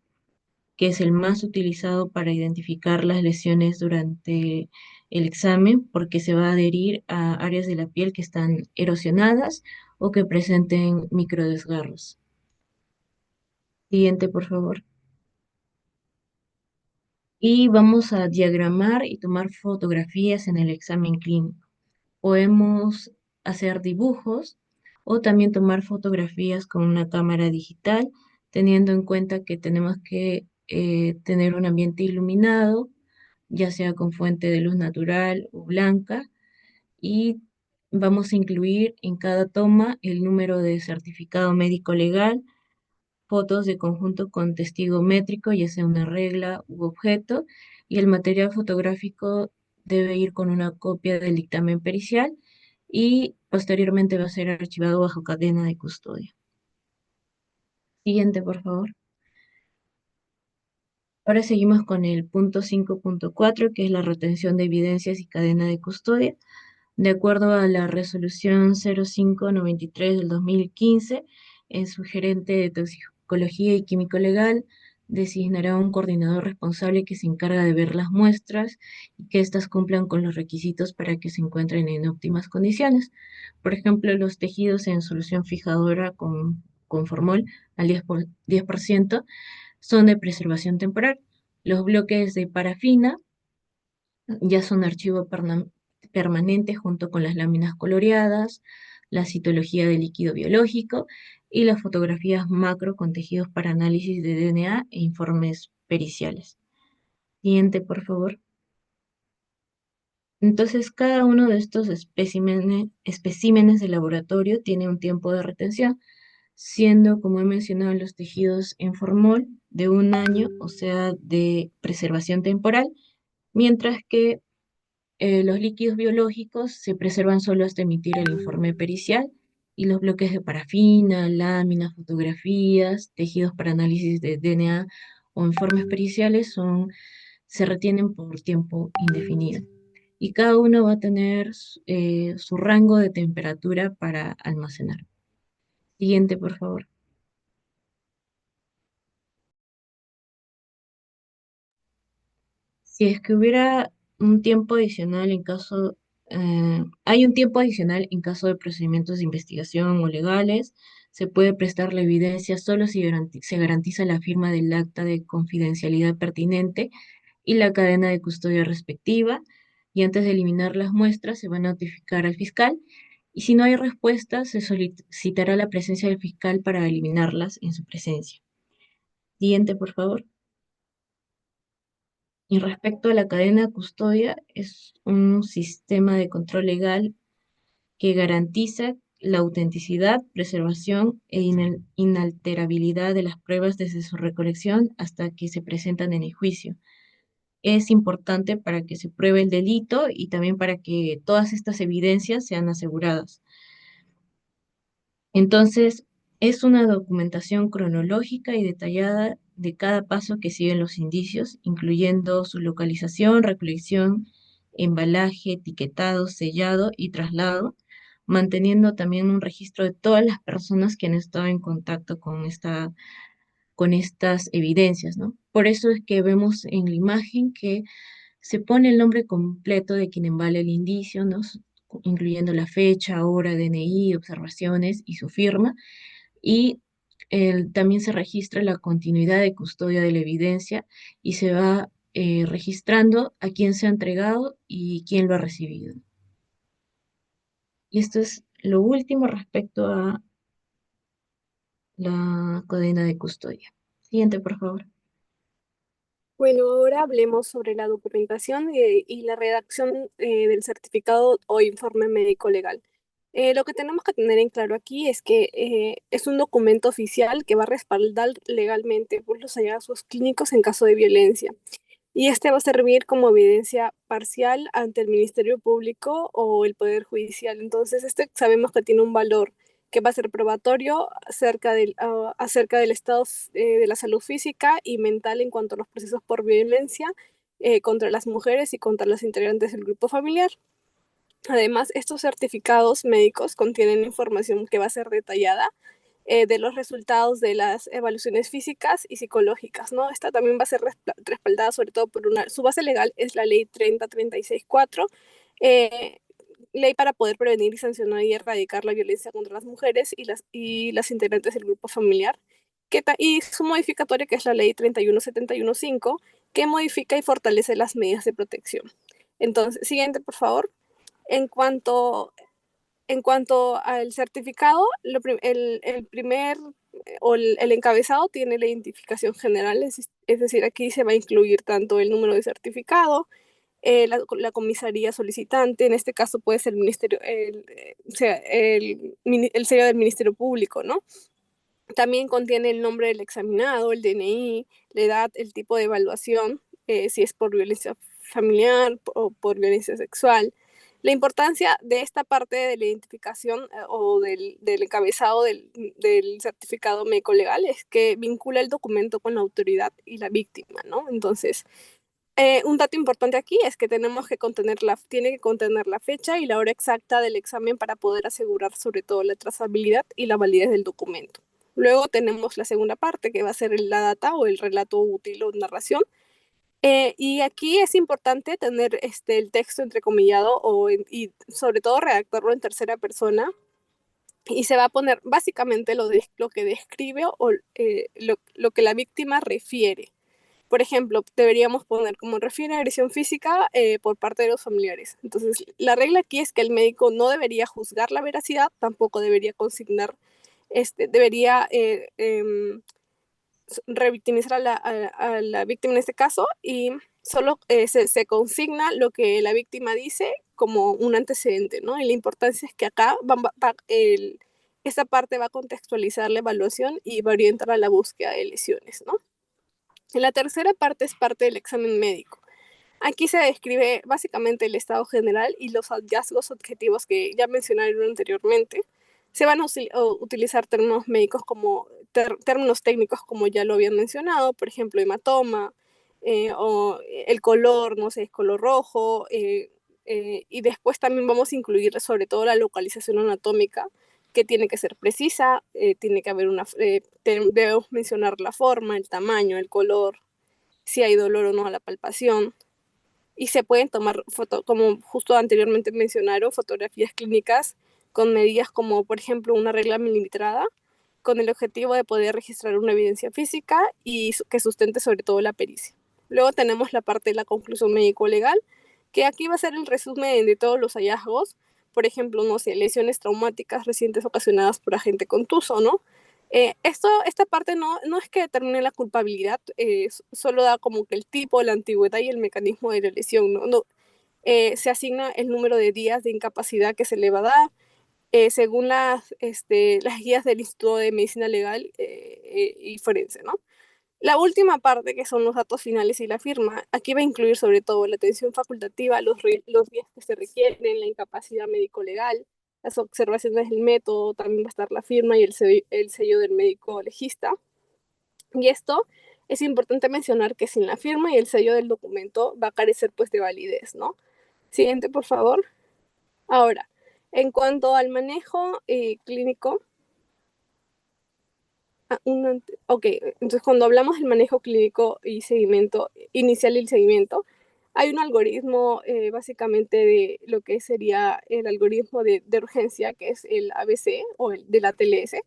que es el más utilizado para identificar las lesiones durante el examen, porque se va a adherir a áreas de la piel que están erosionadas o que presenten microdesgarros. Siguiente, por favor. Y vamos a diagramar y tomar fotografías en el examen clínico. Podemos hacer dibujos o también tomar fotografías con una cámara digital, teniendo en cuenta que tenemos que tener un ambiente iluminado, ya sea con fuente de luz natural o blanca, y vamos a incluir en cada toma el número de certificado médico legal, fotos de conjunto con testigo métrico, ya sea una regla u objeto, y el material fotográfico debe ir con una copia del dictamen pericial y posteriormente va a ser archivado bajo cadena de custodia. Siguiente, por favor. Ahora seguimos con el punto 5.4, que es la retención de evidencias y cadena de custodia. De acuerdo a la resolución 0593 del 2015, el sugerente de toxicología y químico legal designará un coordinador responsable que se encarga de ver las muestras y que éstas cumplan con los requisitos para que se encuentren en óptimas condiciones. Por ejemplo, los tejidos en solución fijadora con formol al 10% son de preservación temporal. Los bloques de parafina ya son archivo permanente junto con las láminas coloreadas, la citología del líquido biológico y las fotografías macro con tejidos para análisis de DNA e informes periciales. Siguiente, por favor. Entonces, cada uno de estos especímenes de laboratorio tiene un tiempo de retención, siendo, como he mencionado, los tejidos en formol de 1 año, o sea, de preservación temporal, mientras que los líquidos biológicos se preservan solo hasta emitir el informe pericial y los bloques de parafina, láminas, fotografías, tejidos para análisis de DNA o informes periciales se retienen por tiempo indefinido. Y cada uno va a tener su rango de temperatura para almacenar. Siguiente, por favor. Si es que hubiera un tiempo adicional hay un tiempo adicional en caso de procedimientos de investigación o legales, se puede prestar la evidencia solo si se garantiza la firma del acta de confidencialidad pertinente y la cadena de custodia respectiva, y antes de eliminar las muestras se va a notificar al fiscal, y si no hay respuesta, se solicitará la presencia del fiscal para eliminarlas en su presencia. Siguiente, por favor. Y respecto a la cadena de custodia, es un sistema de control legal que garantiza la autenticidad, preservación e inalterabilidad de las pruebas desde su recolección hasta que se presentan en el juicio. Es importante para que se pruebe el delito y también para que todas estas evidencias sean aseguradas. Entonces, es una documentación cronológica y detallada de cada paso que siguen los indicios, incluyendo su localización, recolección, embalaje, etiquetado, sellado y traslado, manteniendo también un registro de todas las personas que han estado en contacto con estas evidencias, ¿no? Por eso es que vemos en la imagen que se pone el nombre completo de quien embala el indicio, ¿no? Incluyendo la fecha, hora, DNI, observaciones y su firma, y también se registra la continuidad de custodia de la evidencia y se va registrando a quién se ha entregado y quién lo ha recibido. Y esto es lo último respecto a la cadena de custodia. Siguiente, por favor. Bueno, ahora hablemos sobre la documentación y la redacción del certificado o informe médico legal. Lo que tenemos que tener en claro aquí es que es un documento oficial que va a respaldar legalmente pues, los hallazgos clínicos en caso de violencia. Y este va a servir como evidencia parcial ante el Ministerio Público o el Poder Judicial. Entonces, este sabemos que tiene un valor que va a ser probatorio acerca del estado de la salud física y mental en cuanto a los procesos por violencia contra las mujeres y contra los integrantes del grupo familiar. Además, estos certificados médicos contienen información que va a ser detallada de los resultados de las evaluaciones físicas y psicológicas, ¿no? Esta también va a ser respaldada sobre todo por su base legal es la ley 30364, ley para poder prevenir y sancionar y erradicar la violencia contra las mujeres y las integrantes del grupo familiar, y su modificatoria, que es la ley 31715, que modifica y fortalece las medidas de protección. Entonces, siguiente, por favor. En cuanto al certificado, el primer o el encabezado tiene la identificación general, es decir, aquí se va a incluir tanto el número de certificado, la comisaría solicitante, en este caso puede ser el ministerio, el sello del Ministerio Público, ¿no? También contiene el nombre del examinado, el DNI, la edad, el tipo de evaluación, si es por violencia familiar o por violencia sexual. La importancia de esta parte de la identificación o del encabezado del certificado médico legal es que vincula el documento con la autoridad y la víctima, ¿no? Entonces, un dato importante aquí es que tiene que contener la fecha y la hora exacta del examen para poder asegurar sobre todo la trazabilidad y la validez del documento. Luego tenemos la segunda parte, que va a ser la data o el relato útil o narración. Y aquí es importante tener el texto entrecomillado y sobre todo redactarlo en tercera persona. Y se va a poner básicamente lo que describe o lo que la víctima refiere. Por ejemplo, deberíamos poner como refiere a agresión física por parte de los familiares. Entonces, la regla aquí es que el médico no debería juzgar la veracidad, tampoco debería consignar, debería revictimizar a la víctima en este caso, y solo se consigna lo que la víctima dice como un antecedente, ¿no? Y la importancia es que acá esta parte va a contextualizar la evaluación y va a orientar a la búsqueda de lesiones, ¿no? La tercera parte es parte del examen médico. Aquí se describe básicamente el estado general y los hallazgos objetivos que ya mencionaron anteriormente. Se van a utilizar términos médicos como términos técnicos como ya lo habían mencionado, por ejemplo, hematoma, o el color, no sé, es color rojo, y después también vamos a incluir sobre todo la localización anatómica, que tiene que ser precisa, tiene que haber debemos mencionar la forma, el tamaño, el color, si hay dolor o no a la palpación. Y se pueden tomar como justo anteriormente mencionaron, fotografías clínicas con medidas como, por ejemplo, una regla milimetrada, con el objetivo de poder registrar una evidencia física y que sustente sobre todo la pericia. Luego tenemos la parte de la conclusión médico-legal, que aquí va a ser el resumen de todos los hallazgos, por ejemplo, no sé, lesiones traumáticas recientes ocasionadas por agente contuso, ¿no? Esta parte no es que determine la culpabilidad, solo da como que el tipo, la antigüedad y el mecanismo de la lesión, ¿no? Se asigna el número de días de incapacidad que se le va a dar, según las guías del Instituto de Medicina Legal y Forense, ¿no? La última parte, que son los datos finales y la firma, aquí va a incluir sobre todo la atención facultativa, los días que se requieren, la incapacidad médico-legal, las observaciones del método, también va a estar la firma y el sello del médico legista. Y esto es importante mencionar que sin la firma y el sello del documento va a carecer pues de validez, ¿no? Siguiente, por favor. Ahora, en cuanto al manejo clínico, ok, entonces cuando hablamos del manejo clínico y seguimiento, inicial y el seguimiento, hay un algoritmo básicamente de lo que sería el algoritmo de urgencia, que es el ABC o el de la TLS,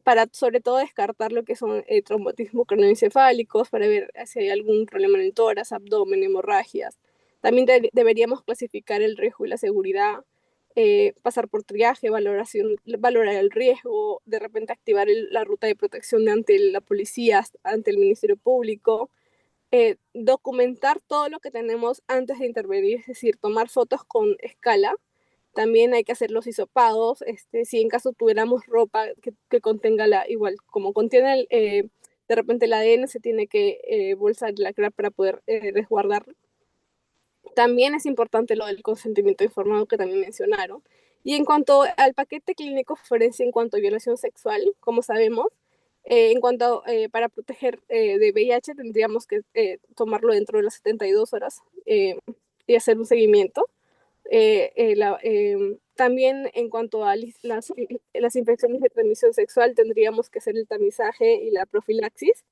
para sobre todo descartar lo que son traumatismos craneoencefálicos, para ver si hay algún problema en el tórax, abdomen, hemorragias. También deberíamos clasificar el riesgo y la seguridad, pasar por triaje, valorar el riesgo, de repente activar la ruta de protección ante la policía, ante el Ministerio Público, documentar todo lo que tenemos antes de intervenir, es decir, tomar fotos con escala. También hay que hacer los hisopados, si en caso tuviéramos ropa que contenga igual, como contiene de repente el ADN, se tiene que bolsar la cra para poder resguardarlo. También es importante lo del consentimiento informado que también mencionaron. Y en cuanto al paquete clínico forense en cuanto a violación sexual, como sabemos, para proteger de VIH tendríamos que tomarlo dentro de las 72 horas y hacer un seguimiento. También en cuanto a las infecciones de transmisión sexual, tendríamos que hacer el tamizaje y la profilaxis,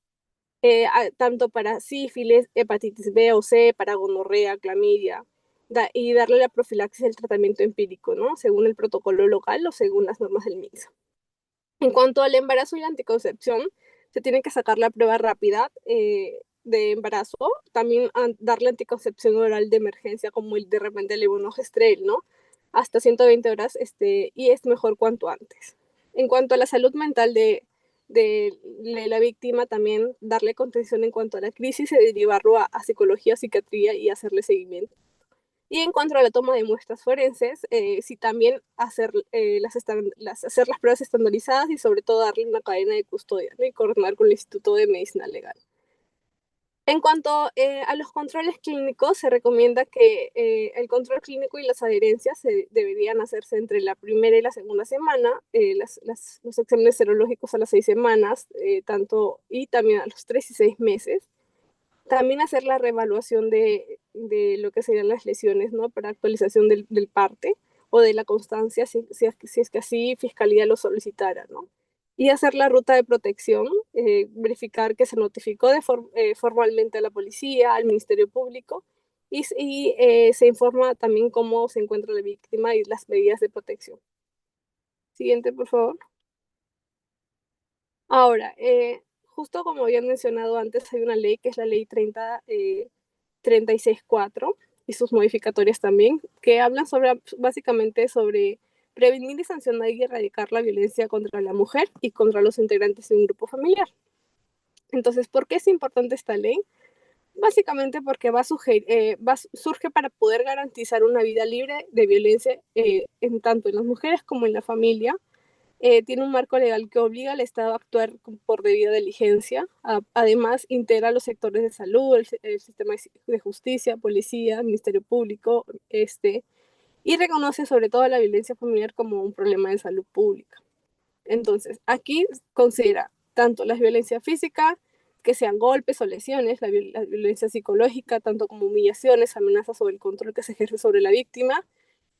tanto para sífilis, hepatitis B o C, para gonorrea, clamidia, y darle la profilaxis del tratamiento empírico, ¿no? Según el protocolo local o según las normas del MINSA. En cuanto al embarazo y la anticoncepción, se tiene que sacar la prueba rápida de embarazo, también darle anticoncepción oral de emergencia como de repente el levonorgestrel, ¿no? Hasta 120 horas, y es mejor cuanto antes. En cuanto a la salud mental de la víctima, también darle contención en cuanto a la crisis y derivarlo a psicología, psiquiatría y hacerle seguimiento. Y en cuanto a la toma de muestras forenses, sí también hacer las pruebas estandarizadas y sobre todo darle una cadena de custodia, ¿no? Y coordinar con el Instituto de Medicina Legal. En cuanto a los controles clínicos, se recomienda que el control clínico y las adherencias deberían hacerse entre la primera y la segunda semana, los exámenes serológicos a las 6 semanas, y también a los 3 y 6 meses. También hacer la reevaluación de lo que serían las lesiones, ¿no? Para actualización del parte o de la constancia, si es que así Fiscalía lo solicitara, ¿no? Y hacer la ruta de protección, verificar que se notificó formalmente a la policía, al Ministerio Público, y se informa también cómo se encuentra la víctima y las medidas de protección. Siguiente, por favor. Ahora, justo como había mencionado antes, hay una ley que es la ley 364 y sus modificatorias también, que hablan básicamente sobre prevenir y sancionar y erradicar la violencia contra la mujer y contra los integrantes de un grupo familiar. Entonces, ¿por qué es importante esta ley? Básicamente porque surge para poder garantizar una vida libre de violencia tanto en las mujeres como en la familia. Tiene un marco legal que obliga al Estado a actuar por debida diligencia. Además, integra los sectores de salud, el sistema de justicia, policía, Ministerio Público, y reconoce sobre todo la violencia familiar como un problema de salud pública. Entonces, aquí considera tanto la violencia física, que sean golpes o lesiones, la violencia psicológica, tanto como humillaciones, amenazas o el control que se ejerce sobre la víctima,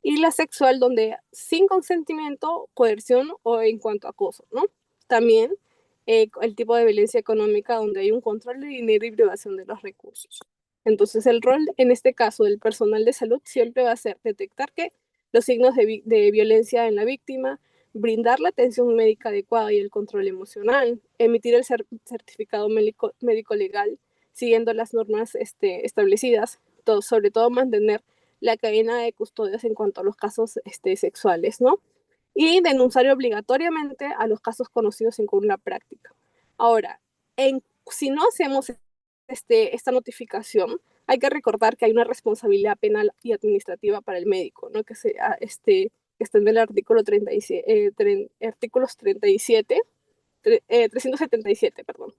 y la sexual, donde sin consentimiento, coerción o en cuanto a acoso, ¿no? También el tipo de violencia económica, donde hay un control de dinero y privación de los recursos. Entonces, el rol en este caso del personal de salud siempre va a ser detectar que los signos de violencia en la víctima, brindar la atención médica adecuada y el control emocional, emitir el certificado médico legal siguiendo las normas establecidas, sobre todo mantener la cadena de custodias en cuanto a los casos sexuales, ¿no? Y denunciar obligatoriamente a los casos conocidos en una práctica. Ahora, si no hacemos esta notificación, hay que recordar que hay una responsabilidad penal y administrativa para el médico, ¿no? Que está en el artículo 37, artículos 377, perdón.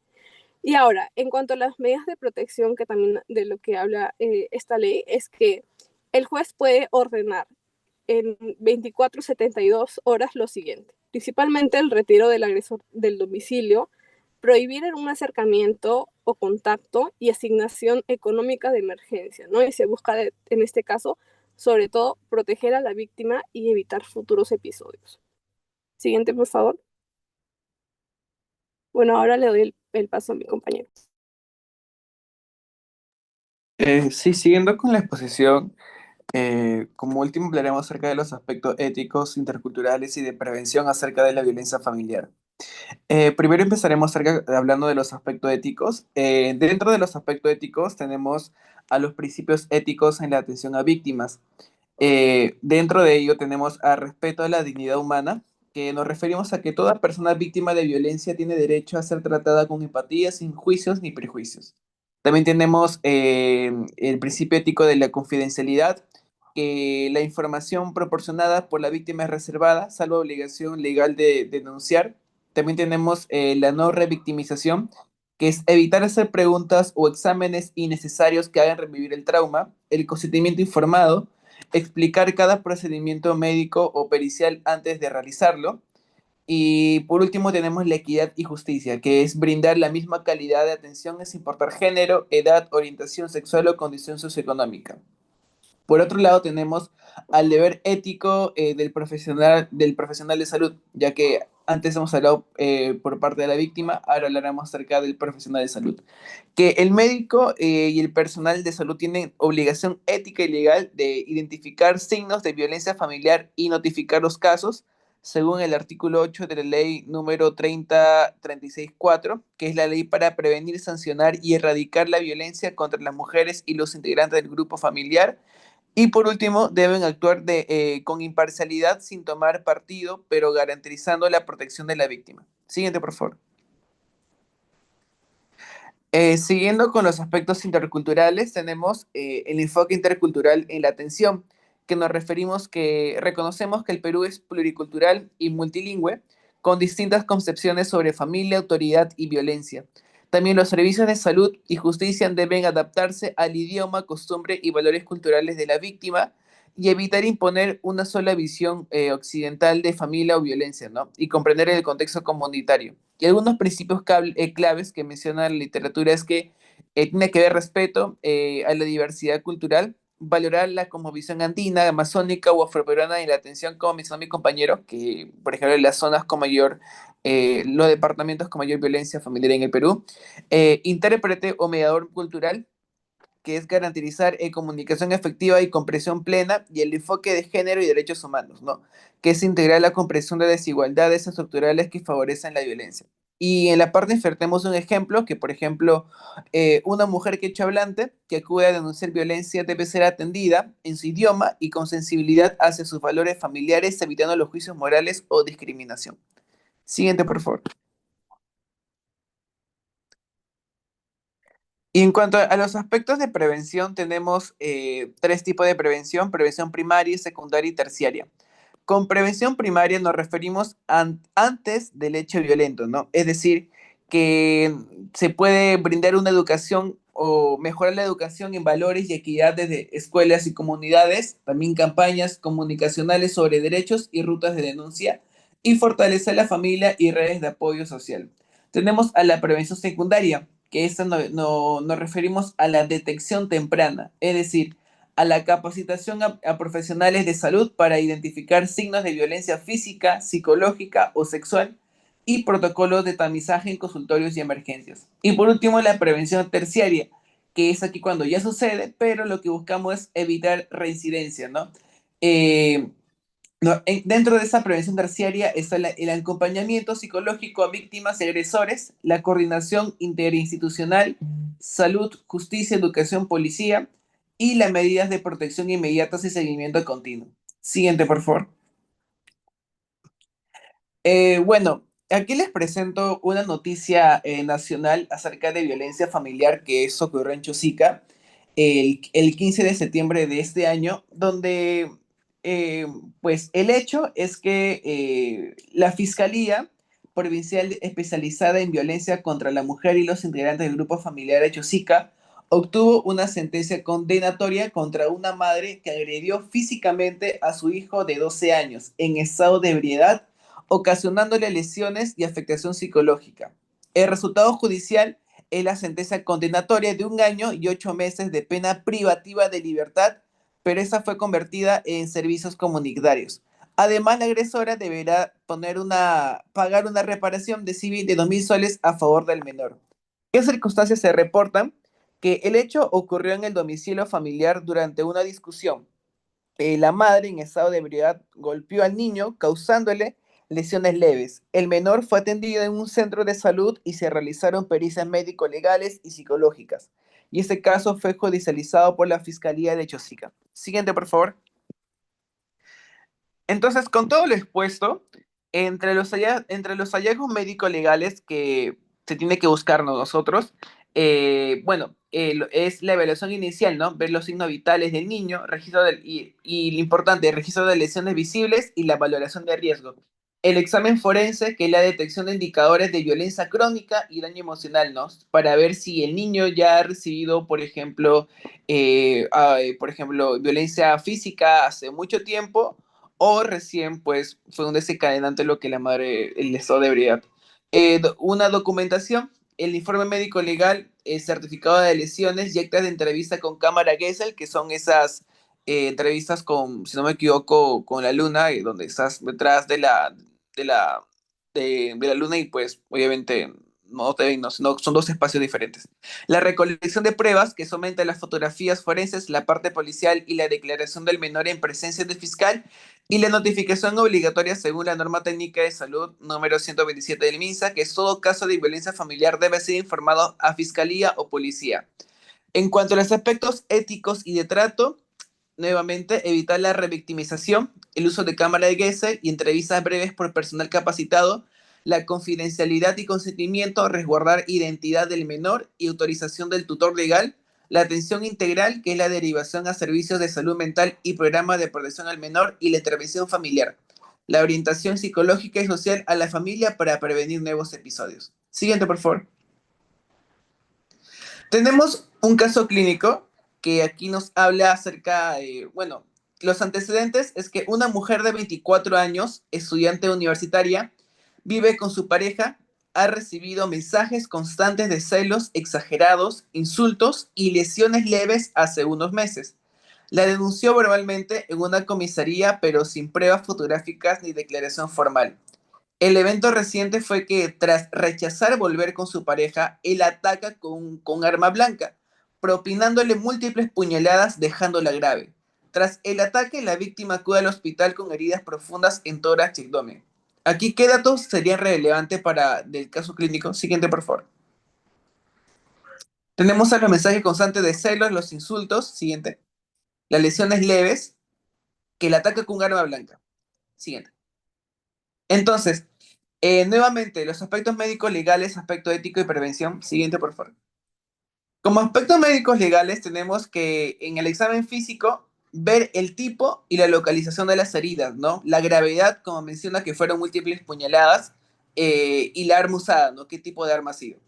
Y ahora, en cuanto a las medidas de protección, que también de lo que habla esta ley, es que el juez puede ordenar en 24 72 horas lo siguiente: principalmente el retiro del agresor del domicilio, prohibir un acercamiento o contacto y asignación económica de emergencia, ¿no? Y se busca, en este caso, sobre todo, proteger a la víctima y evitar futuros episodios. Siguiente, por favor. Bueno, ahora le doy el paso a mi compañero. Sí, siguiendo con la exposición, como último hablaremos acerca de los aspectos éticos, interculturales y de prevención acerca de la violencia familiar. Primero empezaremos hablando de los aspectos éticos. Dentro de los aspectos éticos tenemos a los principios éticos en la atención a víctimas. Dentro de ello tenemos al respeto a la dignidad humana, que nos referimos a que toda persona víctima de violencia tiene derecho a ser tratada con empatía, sin juicios ni prejuicios. También tenemos el principio ético de la confidencialidad, que la información proporcionada por la víctima es reservada, salvo obligación legal de denunciar. También tenemos la no revictimización, que es evitar hacer preguntas o exámenes innecesarios que hagan revivir el trauma, el consentimiento informado, explicar cada procedimiento médico o pericial antes de realizarlo. Y por último tenemos la equidad y justicia, que es brindar la misma calidad de atención sin importar género, edad, orientación sexual o condición socioeconómica. Por otro lado, tenemos al deber ético del profesional de salud, ya que antes hemos hablado por parte de la víctima, ahora hablaremos acerca del profesional de salud. Que el médico y el personal de salud tienen obligación ética y legal de identificar signos de violencia familiar y notificar los casos, según el artículo 8 de la ley número 30364, que es la ley para prevenir, sancionar y erradicar la violencia contra las mujeres y los integrantes del grupo familiar. Y por último, deben actuar con imparcialidad sin tomar partido, pero garantizando la protección de la víctima. Siguiente, por favor. Siguiendo con los aspectos interculturales, tenemos el enfoque intercultural en la atención, que nos referimos que reconocemos que el Perú es pluricultural y multilingüe, con distintas concepciones sobre familia, autoridad y violencia. También los servicios de salud y justicia deben adaptarse al idioma, costumbre y valores culturales de la víctima y evitar imponer una sola visión occidental de familia o violencia, ¿no? Y comprender el contexto comunitario. Y algunos principios claves que menciona la literatura es que tiene que haber respeto a la diversidad cultural, valorarla como visión andina, amazónica o afroperuana y la atención, como mencionó mi compañero, que por ejemplo en las zonas con mayor, los departamentos con mayor violencia familiar en el Perú, intérprete o mediador cultural, que es garantizar comunicación efectiva y comprensión plena, y el enfoque de género y derechos humanos, ¿no? Que es integrar la comprensión de desigualdades estructurales que favorecen la violencia. Y en la parte inferior tenemos un ejemplo, que por ejemplo, una mujer quechua hablante que acude a denunciar violencia debe ser atendida en su idioma y con sensibilidad hacia sus valores familiares, evitando los juicios morales o discriminación. Siguiente, por favor. Y en cuanto a los aspectos de prevención, tenemos tres tipos de prevención: prevención primaria, secundaria y terciaria. Con prevención primaria nos referimos antes del hecho violento, ¿no? Es decir, que se puede brindar una educación o mejorar la educación en valores y equidad desde escuelas y comunidades, también campañas comunicacionales sobre derechos y rutas de denuncia, y fortalecer la familia y redes de apoyo social. Tenemos a la prevención secundaria, que esta nos referimos a la detección temprana, es decir, a la capacitación a profesionales de salud para identificar signos de violencia física, psicológica o sexual, y protocolos de tamizaje en consultorios y emergencias. Y por último, la prevención terciaria, que es aquí cuando ya sucede, pero lo que buscamos es evitar reincidencia, ¿no? Eh, no, dentro de esa prevención terciaria está el acompañamiento psicológico a víctimas y agresores, la coordinación interinstitucional, salud, justicia, educación, policía, y las medidas de protección inmediatas y seguimiento continuo. Siguiente, por favor. Bueno, aquí les presento una noticia nacional acerca de violencia familiar que eso ocurrió en Chosica el 15 de septiembre de este año, donde pues el hecho es que la Fiscalía Provincial Especializada en Violencia contra la Mujer y los integrantes del grupo familiar de Chosica obtuvo una sentencia condenatoria contra una madre que agredió físicamente a su hijo de 12 años en estado de ebriedad, ocasionándole lesiones y afectación psicológica. El resultado judicial es la sentencia condenatoria de 1 año y 8 meses de pena privativa de libertad, pero esa fue convertida en servicios comunitarios. Además, la agresora deberá pagar una reparación de civil de 2.000 soles a favor del menor. ¿Qué circunstancias se reportan? Que el hecho ocurrió en el domicilio familiar durante una discusión. La madre, en estado de ebriedad, golpeó al niño, causándole lesiones leves. El menor fue atendido en un centro de salud y se realizaron pericias médico-legales y psicológicas. Y este caso fue judicializado por la Fiscalía de Chosica. Siguiente, por favor. Entonces, con todo lo expuesto, entre los hallazgos médico-legales que se tiene que buscarnos nosotros, bueno, es la evaluación inicial, ¿no? Ver los signos vitales del niño, y lo importante, el registro de lesiones visibles y la valoración de riesgo. El examen forense, que es la detección de indicadores de violencia crónica y daño emocional, ¿no? Para ver si el niño ya ha recibido, por ejemplo, violencia física hace mucho tiempo, o recién pues fue un desencadenante lo que la madre, el estado de ebriedad. Una documentación, el informe médico legal, el certificado de lesiones y actas de entrevista con cámara Gesell, que son esas entrevistas con, si no me equivoco, con la luna, donde estás detrás de la, de la luna y pues obviamente no te ven, no, son dos espacios diferentes. La recolección de pruebas que somete a las fotografías forenses, la parte policial y la declaración del menor en presencia del fiscal y la notificación obligatoria según la norma técnica de salud número 127 del MINSA, que todo caso de violencia familiar debe ser informado a fiscalía o policía. En cuanto a los aspectos éticos y de trato, nuevamente, evitar la revictimización, el uso de cámara de Gesell y entrevistas breves por personal capacitado, la confidencialidad y consentimiento, resguardar identidad del menor y autorización del tutor legal, la atención integral, que es la derivación a servicios de salud mental y programa de protección al menor y la intervención familiar, la orientación psicológica y social a la familia para prevenir nuevos episodios. Siguiente, por favor. Tenemos un caso clínico que aquí nos habla acerca, bueno, los antecedentes es que una mujer de 24 años, estudiante universitaria, vive con su pareja, ha recibido mensajes constantes de celos exagerados, insultos y lesiones leves hace unos meses. La denunció verbalmente en una comisaría, pero sin pruebas fotográficas ni declaración formal. El evento reciente fue que tras rechazar volver con su pareja, él ataca con arma blanca, propinándole múltiples puñaladas dejándola grave. Tras el ataque, la víctima acude al hospital con heridas profundas en tórax y abdomen. Aquí, ¿qué datos serían relevantes para del caso clínico? Siguiente, por favor. Tenemos a los mensajes constantes de celos, los insultos. Siguiente. Las lesiones leves, que el ataque con arma blanca. Siguiente. Entonces, nuevamente, los aspectos médicos legales, aspecto ético y prevención. Siguiente, por favor. Como aspectos médicos legales, tenemos que en el examen físico ver el tipo y la localización de las heridas, ¿no? La gravedad, como menciona, que fueron múltiples puñaladas, y la arma usada, ¿no? ¿Qué tipo de arma ha sido?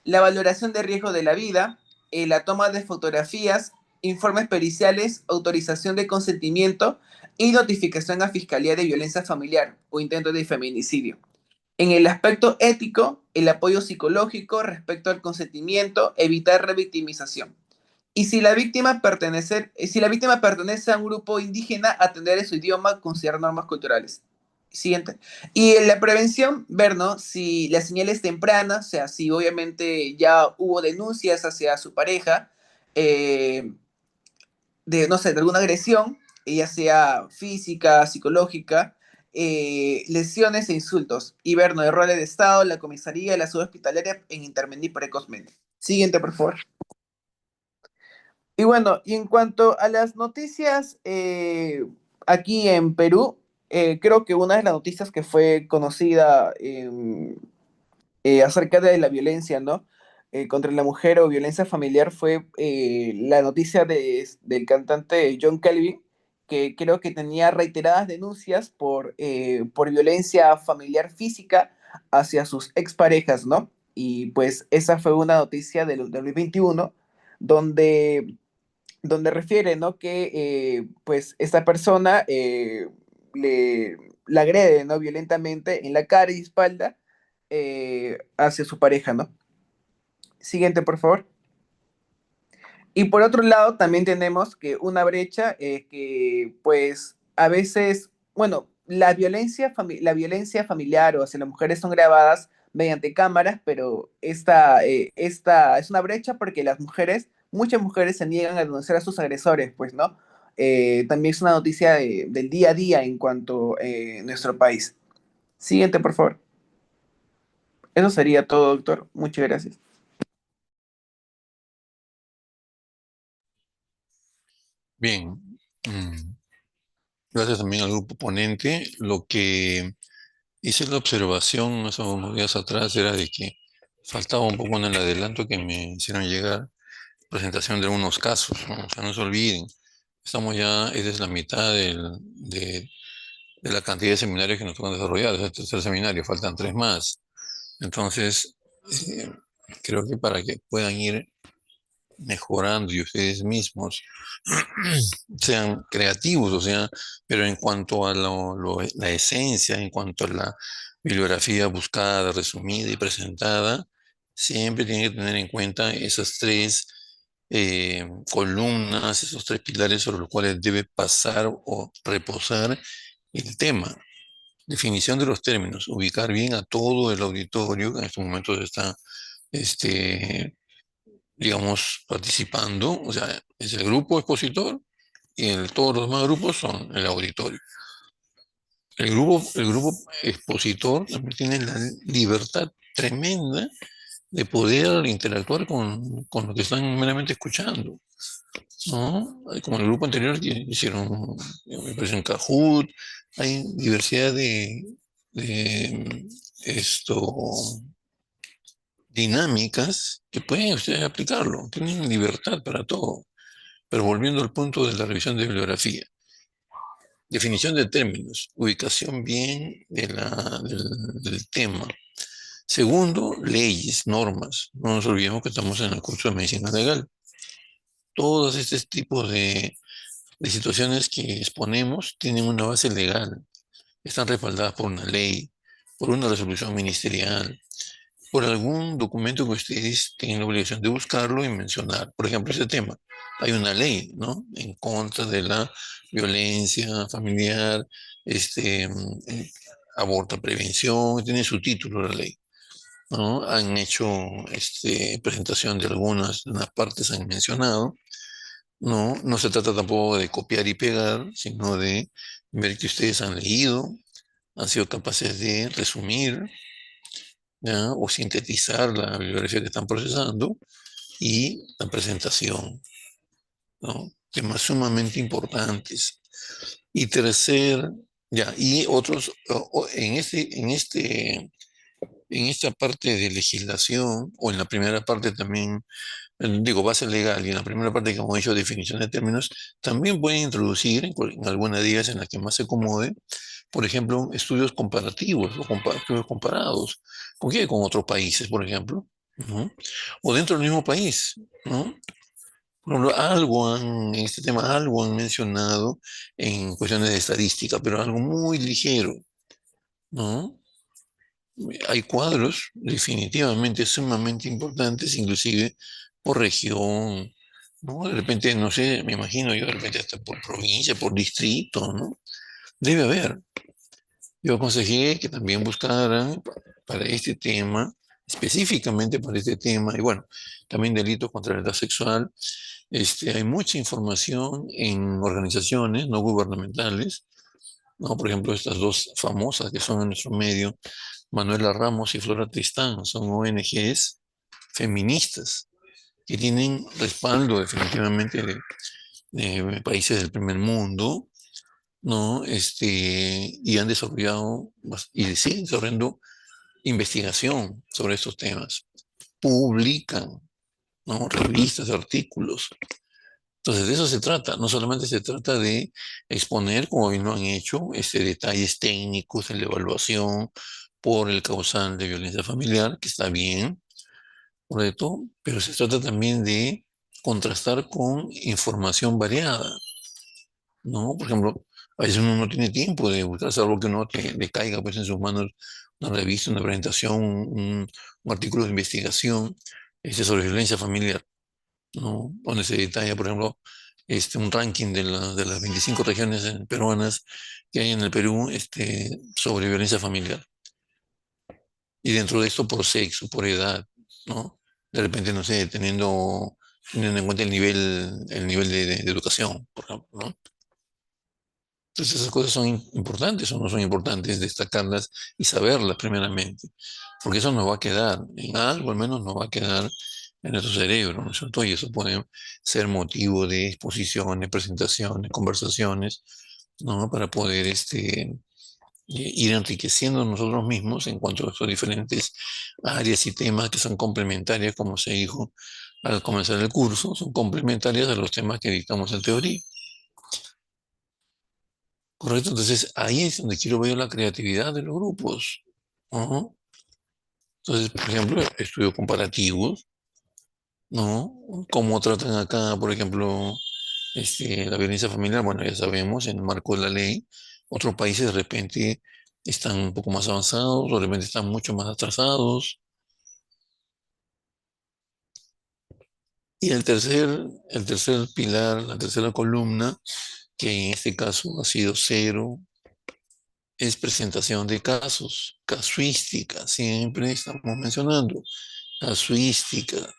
La valoración de riesgo de la vida, la toma de fotografías, informes periciales, autorización de consentimiento y notificación a Fiscalía de Violencia Familiar o intento de feminicidio. En el aspecto ético, el apoyo psicológico respecto al consentimiento, evitar revictimización. Y si la víctima pertenece a un grupo indígena, atender en su idioma, considerar normas culturales. Siguiente. Y en la prevención, ver, ¿no? Si las señales tempranas, o sea, si obviamente ya hubo denuncias hacia su pareja, de, no sé, de alguna agresión, ya sea física, psicológica, lesiones e insultos, y ver, ¿no? Errores de Estado, la comisaría, la subhospitalaria en intervenir precozmente. Siguiente, por favor. Y bueno, y en cuanto a las noticias aquí en Perú, creo que una de las noticias que fue conocida acerca de la violencia, ¿no? Contra la mujer o violencia familiar fue la noticia del cantante John Calvin, que creo que tenía reiteradas denuncias por violencia familiar física hacia sus exparejas, ¿no? Y pues esa fue una noticia del 2021 donde refiere, ¿no? Que pues esta persona le, la agrede, ¿no? Violentamente en la cara y espalda hacia su pareja, ¿no? Siguiente, por favor. Y por otro lado, también tenemos que una brecha que, pues, a veces, bueno, la violencia familiar o hacia las mujeres son grabadas mediante cámaras, pero esta es una brecha porque muchas mujeres se niegan a denunciar a sus agresores, pues, ¿no? También es una noticia del día a día en cuanto a nuestro país. Siguiente, por favor. Eso sería todo, doctor. Muchas gracias. Bien. Gracias también al grupo ponente. Lo que hice la observación hace unos días atrás era de que faltaba un poco en el adelanto que me hicieron llegar presentación de algunos casos, ¿no? O sea, no se olviden, estamos ya, esa es la mitad de la cantidad de seminarios que nos tocan desarrollar, es el tercer seminario, faltan 3 más. Entonces, eh, creo que para que puedan ir mejorando y ustedes mismos sean creativos, o sea, pero en cuanto a la esencia, en cuanto a la bibliografía buscada, resumida y presentada, siempre tienen que tener en cuenta esas tres columnas, esos tres pilares sobre los cuales debe pasar o reposar el tema. Definición de los términos, ubicar bien a todo el auditorio que en estos momentos está, digamos, participando, o sea, es el grupo expositor y todos los demás grupos son el auditorio. El grupo expositor también tiene la libertad tremenda de poder interactuar con los que están meramente escuchando, ¿no? Como el grupo anterior que hicieron, me parece en Kahoot, hay diversidad de dinámicas que pueden ustedes aplicarlo, tienen libertad para todo. Pero volviendo al punto de la revisión de bibliografía, definición de términos, ubicación bien del tema. Segundo, leyes, normas. No nos olvidemos que estamos en el curso de medicina legal. Todos estos tipos de situaciones que exponemos tienen una base legal, están respaldadas por una ley, por una resolución ministerial, por algún documento que ustedes tienen la obligación de buscarlo y mencionar. Por ejemplo, ese tema. Hay una ley, ¿no? En contra de la violencia familiar, aborto, prevención, tiene su título la ley, ¿no? Han hecho presentación de unas partes han mencionado, ¿no? No se trata tampoco de copiar y pegar, sino de ver que ustedes han leído, han sido capaces de resumir, ¿ya? O sintetizar la bibliografía que están procesando y la presentación, ¿no? Temas sumamente importantes. Y tercer, ya, y otros, en esta parte de legislación, o en la primera parte también, digo, base legal, y en la primera parte, como he dicho, definición de términos, también pueden introducir en alguna de ellas en la que más se acomode, por ejemplo, estudios comparativos o estudios comparados. ¿Con qué? Con otros países, por ejemplo, ¿no? O dentro del mismo país, ¿no? Por ejemplo, en este tema algo han mencionado en cuestiones de estadística, pero algo muy ligero, ¿no? Hay cuadros definitivamente sumamente importantes, inclusive por región, ¿no? De repente, no sé, me imagino yo, de repente hasta por provincia, por distrito, ¿no? Debe haber. Yo aconsejé que también buscaran para este tema, específicamente para este tema, y bueno, también delitos contra la edad sexual. Hay mucha información en organizaciones no gubernamentales, ¿no? Por ejemplo, estas dos famosas que son en nuestro medio, Manuela Ramos y Flora Tristán, son ONGs feministas que tienen respaldo definitivamente de países del primer mundo, ¿no? Y han desarrollado y siguen desarrollando investigación sobre estos temas. Publican, ¿no? Revistas, artículos. Entonces, de eso se trata. No solamente se trata de exponer, como bien lo han hecho, detalles técnicos en la evaluación por el causal de violencia familiar, que está bien, correcto, pero se trata también de contrastar con información variada, ¿no? Por ejemplo, a veces uno no tiene tiempo de buscar algo que uno le caiga pues, en sus manos, una revista, una presentación, un artículo de investigación sobre violencia familiar, ¿no? Donde se detalla, por ejemplo, un ranking de las 25 regiones peruanas que hay en el Perú sobre violencia familiar. Y dentro de esto por sexo, por edad, ¿no? De repente, no sé, teniendo en cuenta el nivel de educación, por ejemplo, ¿no? Entonces esas cosas son importantes o no son importantes destacarlas y saberlas primeramente, porque eso nos va a quedar, en algo al menos nos va a quedar en nuestro cerebro, ¿no es cierto? Y eso puede ser motivo de exposiciones, presentaciones, conversaciones, ¿no? Para poder ir enriqueciendo nosotros mismos en cuanto a estos diferentes áreas y temas que son complementarias, como se dijo al comenzar el curso, son complementarias a los temas que dictamos en teoría. Correcto, entonces ahí es donde quiero ver la creatividad de los grupos, ¿no? Entonces, por ejemplo, estudios comparativos, ¿no? Cómo tratan acá, por ejemplo, la violencia familiar, bueno, ya sabemos, en el marco de la ley, otros países de repente están un poco más avanzados, o de repente están mucho más atrasados. Y el tercer pilar, la tercera columna, que en este caso ha sido cero, es presentación de casos, casuística, siempre estamos mencionando, casuística.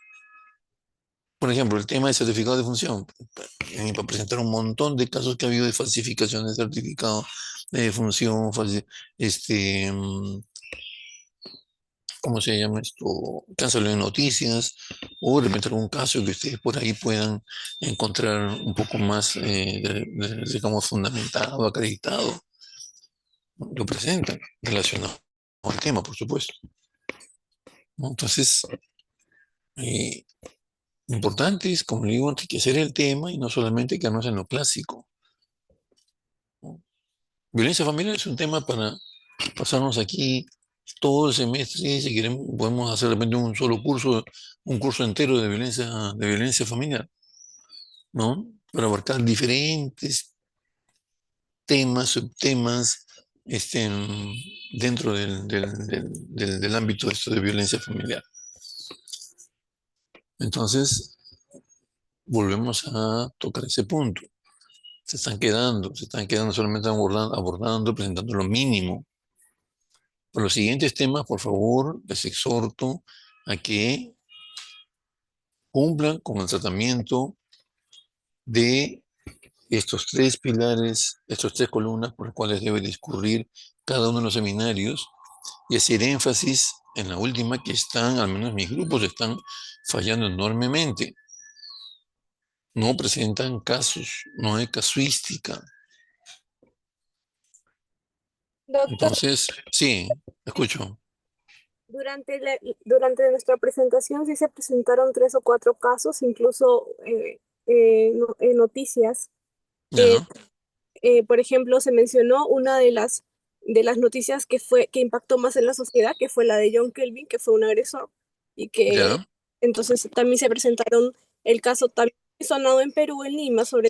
Por ejemplo, el tema de certificado de función, para presentar un montón de casos que ha habido de falsificación de certificado de función, ¿cómo se llama esto? Cancelo de noticias, o de repente algún caso que ustedes por ahí puedan encontrar un poco más, digamos, fundamentado, acreditado, lo presentan relacionado al tema, por supuesto, ¿no? Entonces, eh, importante es, como le digo, enriquecer el tema y no solamente quedarnos en lo clásico, ¿no? Violencia familiar es un tema para pasarnos aquí todo el semestre, si queremos, podemos hacer de repente un solo curso, un curso entero de violencia familiar, ¿no? Para abarcar diferentes temas, subtemas, dentro del ámbito de esto de violencia familiar. Entonces, volvemos a tocar ese punto. Se están quedando solamente abordando, presentando lo mínimo. Por los siguientes temas, por favor, les exhorto a que cumplan con el tratamiento de estos tres pilares, estas tres columnas por las cuales debe discurrir cada uno de los seminarios y hacer énfasis en la última que están, al menos mis grupos, están fallando enormemente. No presentan casos, no hay casuística. Doctor, Entonces, sí, escucho. durante, durante nuestra presentación sí se presentaron 3 o 4 casos, incluso noticias. Eh, Ya, por ejemplo, se mencionó una de las noticias que impactó más en la sociedad, que fue la de John Kelvin, que fue un agresor, y que ya, entonces también se presentaron el caso también sonado en Perú, en Lima, sobre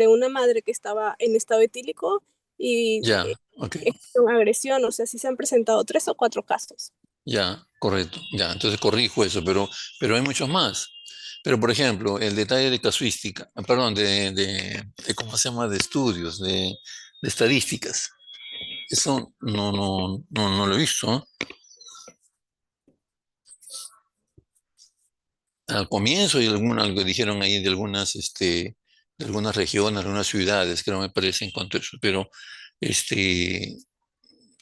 una madre que estaba en estado etílico y ya, ok, una agresión. O sea, sí se han presentado 3 o 4 casos. ya, correcto, ya, entonces corrijo eso, pero hay muchos más. Pero, por ejemplo, el detalle de casuística, perdón, ¿cómo se llama? De estudios, de estadísticas. Eso no lo he visto, ¿no? Al comienzo y algo dijeron ahí de algunas regiones, algunas ciudades, creo me parece en cuanto a eso, pero este,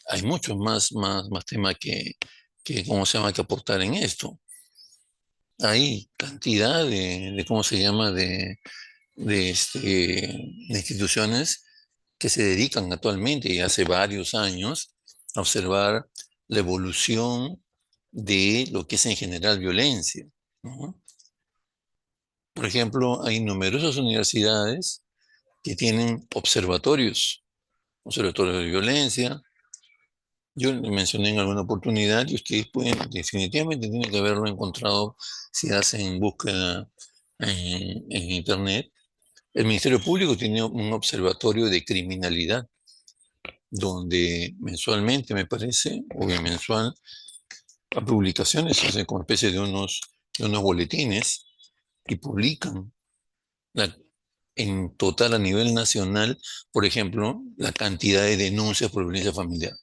hay muchos más temas ¿cómo se llama?, que aportar en esto. Hay cantidad ¿cómo se llama?, de instituciones que se dedican actualmente y hace varios años a observar la evolución de lo que es en general violencia, ¿no? Por ejemplo, hay numerosas universidades que tienen observatorios de violencia. Yo le mencioné en alguna oportunidad y ustedes definitivamente tienen que haberlo encontrado si hacen búsqueda en Internet. El Ministerio Público tiene un observatorio de criminalidad donde mensualmente, me parece, o bimensual, a publicaciones, se hacen como especie de unos boletines y publican en total a nivel nacional, por ejemplo, la cantidad de denuncias por violencia familiar.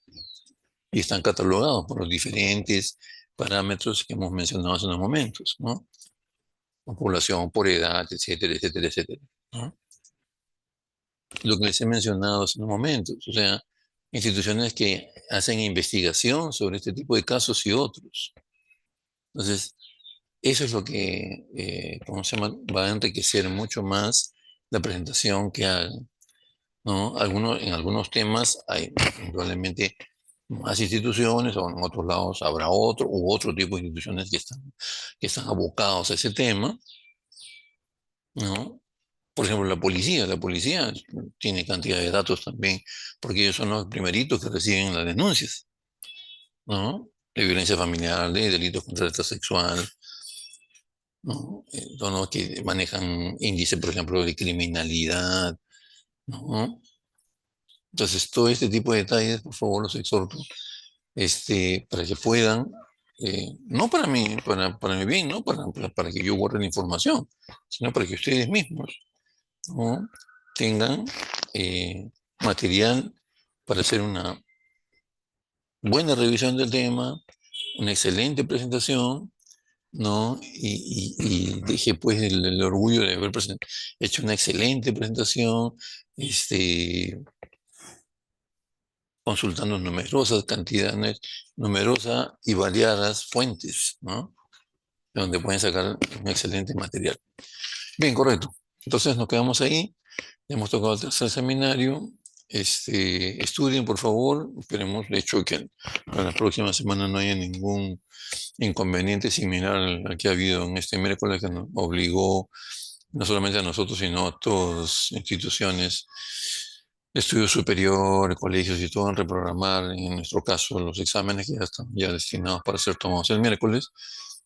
Y están catalogados por los diferentes parámetros que hemos mencionado hace unos momentos, ¿no? Por población, por edad, etcétera, etcétera, etcétera, ¿no? Lo que les he mencionado hace unos momentos, o sea, instituciones que hacen investigación sobre este tipo de casos y otros. Entonces, eso es lo que, ¿cómo se llama?, va a enriquecer mucho más la presentación que hagan, ¿no? En algunos temas hay probablemente más instituciones, o en otros lados habrá otro tipo de instituciones que están abocados a ese tema, ¿no? Por ejemplo, la policía tiene cantidad de datos también, porque ellos son los primeritos que reciben las denuncias, ¿no? De violencia familiar, de delitos contra el acto sexual, ¿no? Son los que manejan índice, por ejemplo, de criminalidad, ¿no? Entonces, todo este tipo de detalles, por favor, los exhorto, para que puedan no para mí, para mi bien, no para que yo guarde la información, sino para que ustedes mismos, ¿no?, tengan material para hacer una buena revisión del tema, una excelente presentación, ¿no? Y dije pues el orgullo de haber hecho una excelente presentación, consultando numerosas cantidades, numerosas y variadas fuentes, ¿no?, de donde pueden sacar un excelente material. Bien, correcto. Entonces nos quedamos ahí. Hemos tocado el tercer seminario. Estudien, por favor. Esperemos, de hecho, que para la próxima semana no haya ningún inconveniente similar al que ha habido en este miércoles, que nos obligó no solamente a nosotros, sino a todas las instituciones de estudio superior, colegios y todo, en reprogramar, en nuestro caso, los exámenes que ya están ya destinados para ser tomados el miércoles,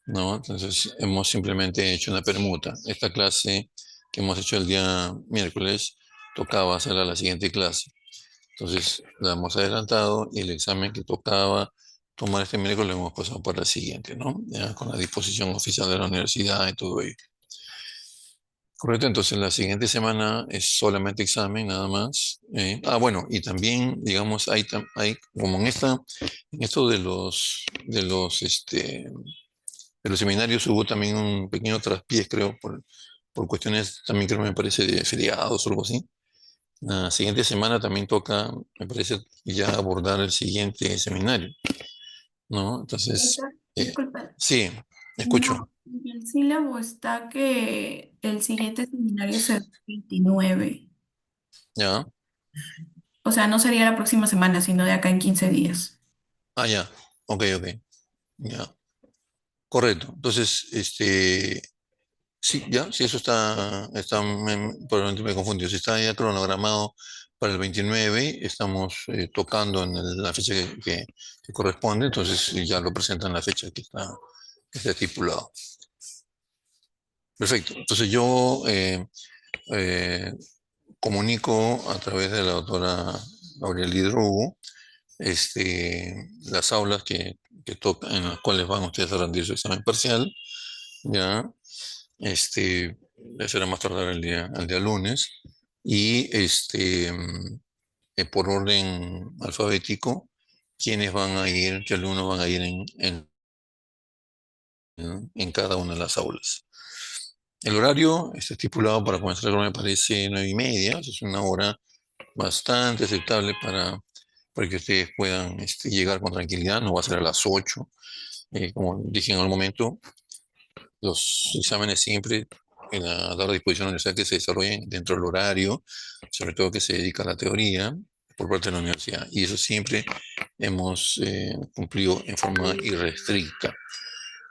¿no? Entonces, hemos simplemente hecho una permuta. Esta clase que hemos hecho el día miércoles tocaba hacerla la siguiente clase. Entonces, la hemos adelantado y el examen que tocaba tomar este miércoles lo hemos pasado para la siguiente, ¿no? Ya con la disposición oficial de la universidad y todo ello. Correcto, entonces la siguiente semana es solamente examen, nada más. Bueno, y también, digamos, hay como en esto de los seminarios hubo también un pequeño traspiés, creo, por cuestiones también creo me parece de feriados o algo así. La siguiente semana también toca, me parece, ya abordar el siguiente seminario, ¿no? Entonces, Profesor, disculpa, sí, escucho, no, en el sílabo está que el siguiente seminario será el 29. ya. O sea, no sería la próxima semana, sino de acá en 15 días. Ya, ok, ya, correcto. Entonces, sí, ya, sí, eso probablemente me confundió. Si está ya cronogramado para el 29, estamos tocando en la fecha que corresponde, entonces ya lo presentan la fecha que está estipulado. Perfecto. Entonces yo eh, comunico a través de la doctora Aurel Hidrogo las aulas que tocan, en las cuales van ustedes a rendir su examen parcial, ya. Ya será más tardar el día lunes. Y por orden alfabético, quiénes van a ir, qué alumnos van a ir en cada una de las aulas. El horario está estipulado para comenzar, me parece, 9:30. Es una hora bastante aceptable para que ustedes puedan llegar con tranquilidad. No va a ser a las 8. Como dije en algún momento, los exámenes siempre a dar a disposición de la universidad que se desarrollen dentro del horario, sobre todo que se dedica a la teoría por parte de la universidad. Y eso siempre hemos cumplido en forma irrestricta.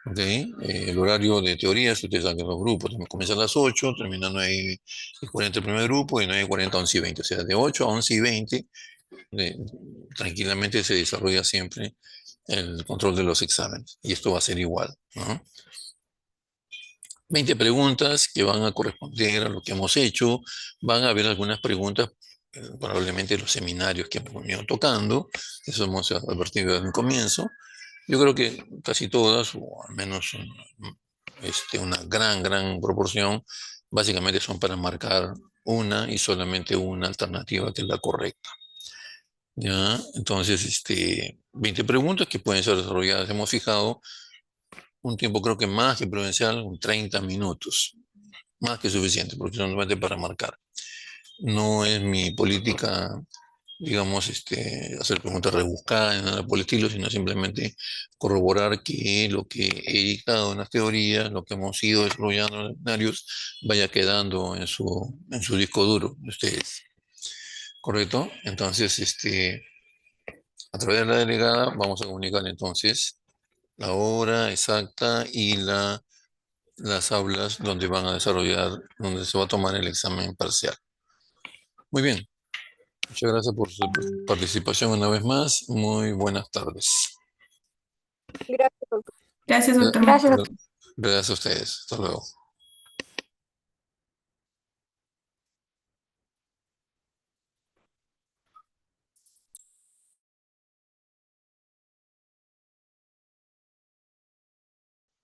¿Okay? El horario de teoría, si ustedes saben que los grupos comienza a las 8, termina a 9:40 el primer grupo y 9:40 a 11:20. O sea, de 8 a 11:20 tranquilamente se desarrolla siempre el control de los exámenes. Y esto va a ser igual, ¿no? 20 preguntas que van a corresponder a lo que hemos hecho. Van a haber algunas preguntas, probablemente de los seminarios que hemos venido tocando. Eso hemos advertido desde un comienzo. Yo creo que casi todas, o al menos una gran proporción, básicamente son para marcar una y solamente una alternativa que es la correcta. ¿Ya? Entonces, 20 preguntas que pueden ser desarrolladas. Hemos fijado un tiempo, creo que más que prudencial, 30 minutos. Más que suficiente, porque solamente para marcar. No es mi política, digamos, hacer preguntas rebuscadas, nada por el estilo, sino simplemente corroborar que lo que he dictado en las teorías, lo que hemos ido desarrollando en los escenarios, vaya quedando en su disco duro de ustedes. ¿Correcto? Entonces, a través de la delegada vamos a comunicar entonces la hora exacta y las aulas donde van a desarrollar, donde se va a tomar el examen parcial. Muy bien. Muchas gracias por su participación una vez más. Muy buenas tardes. Gracias, doctor. Gracias, doctor. Gracias a ustedes. Hasta luego.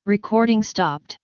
Recording stopped.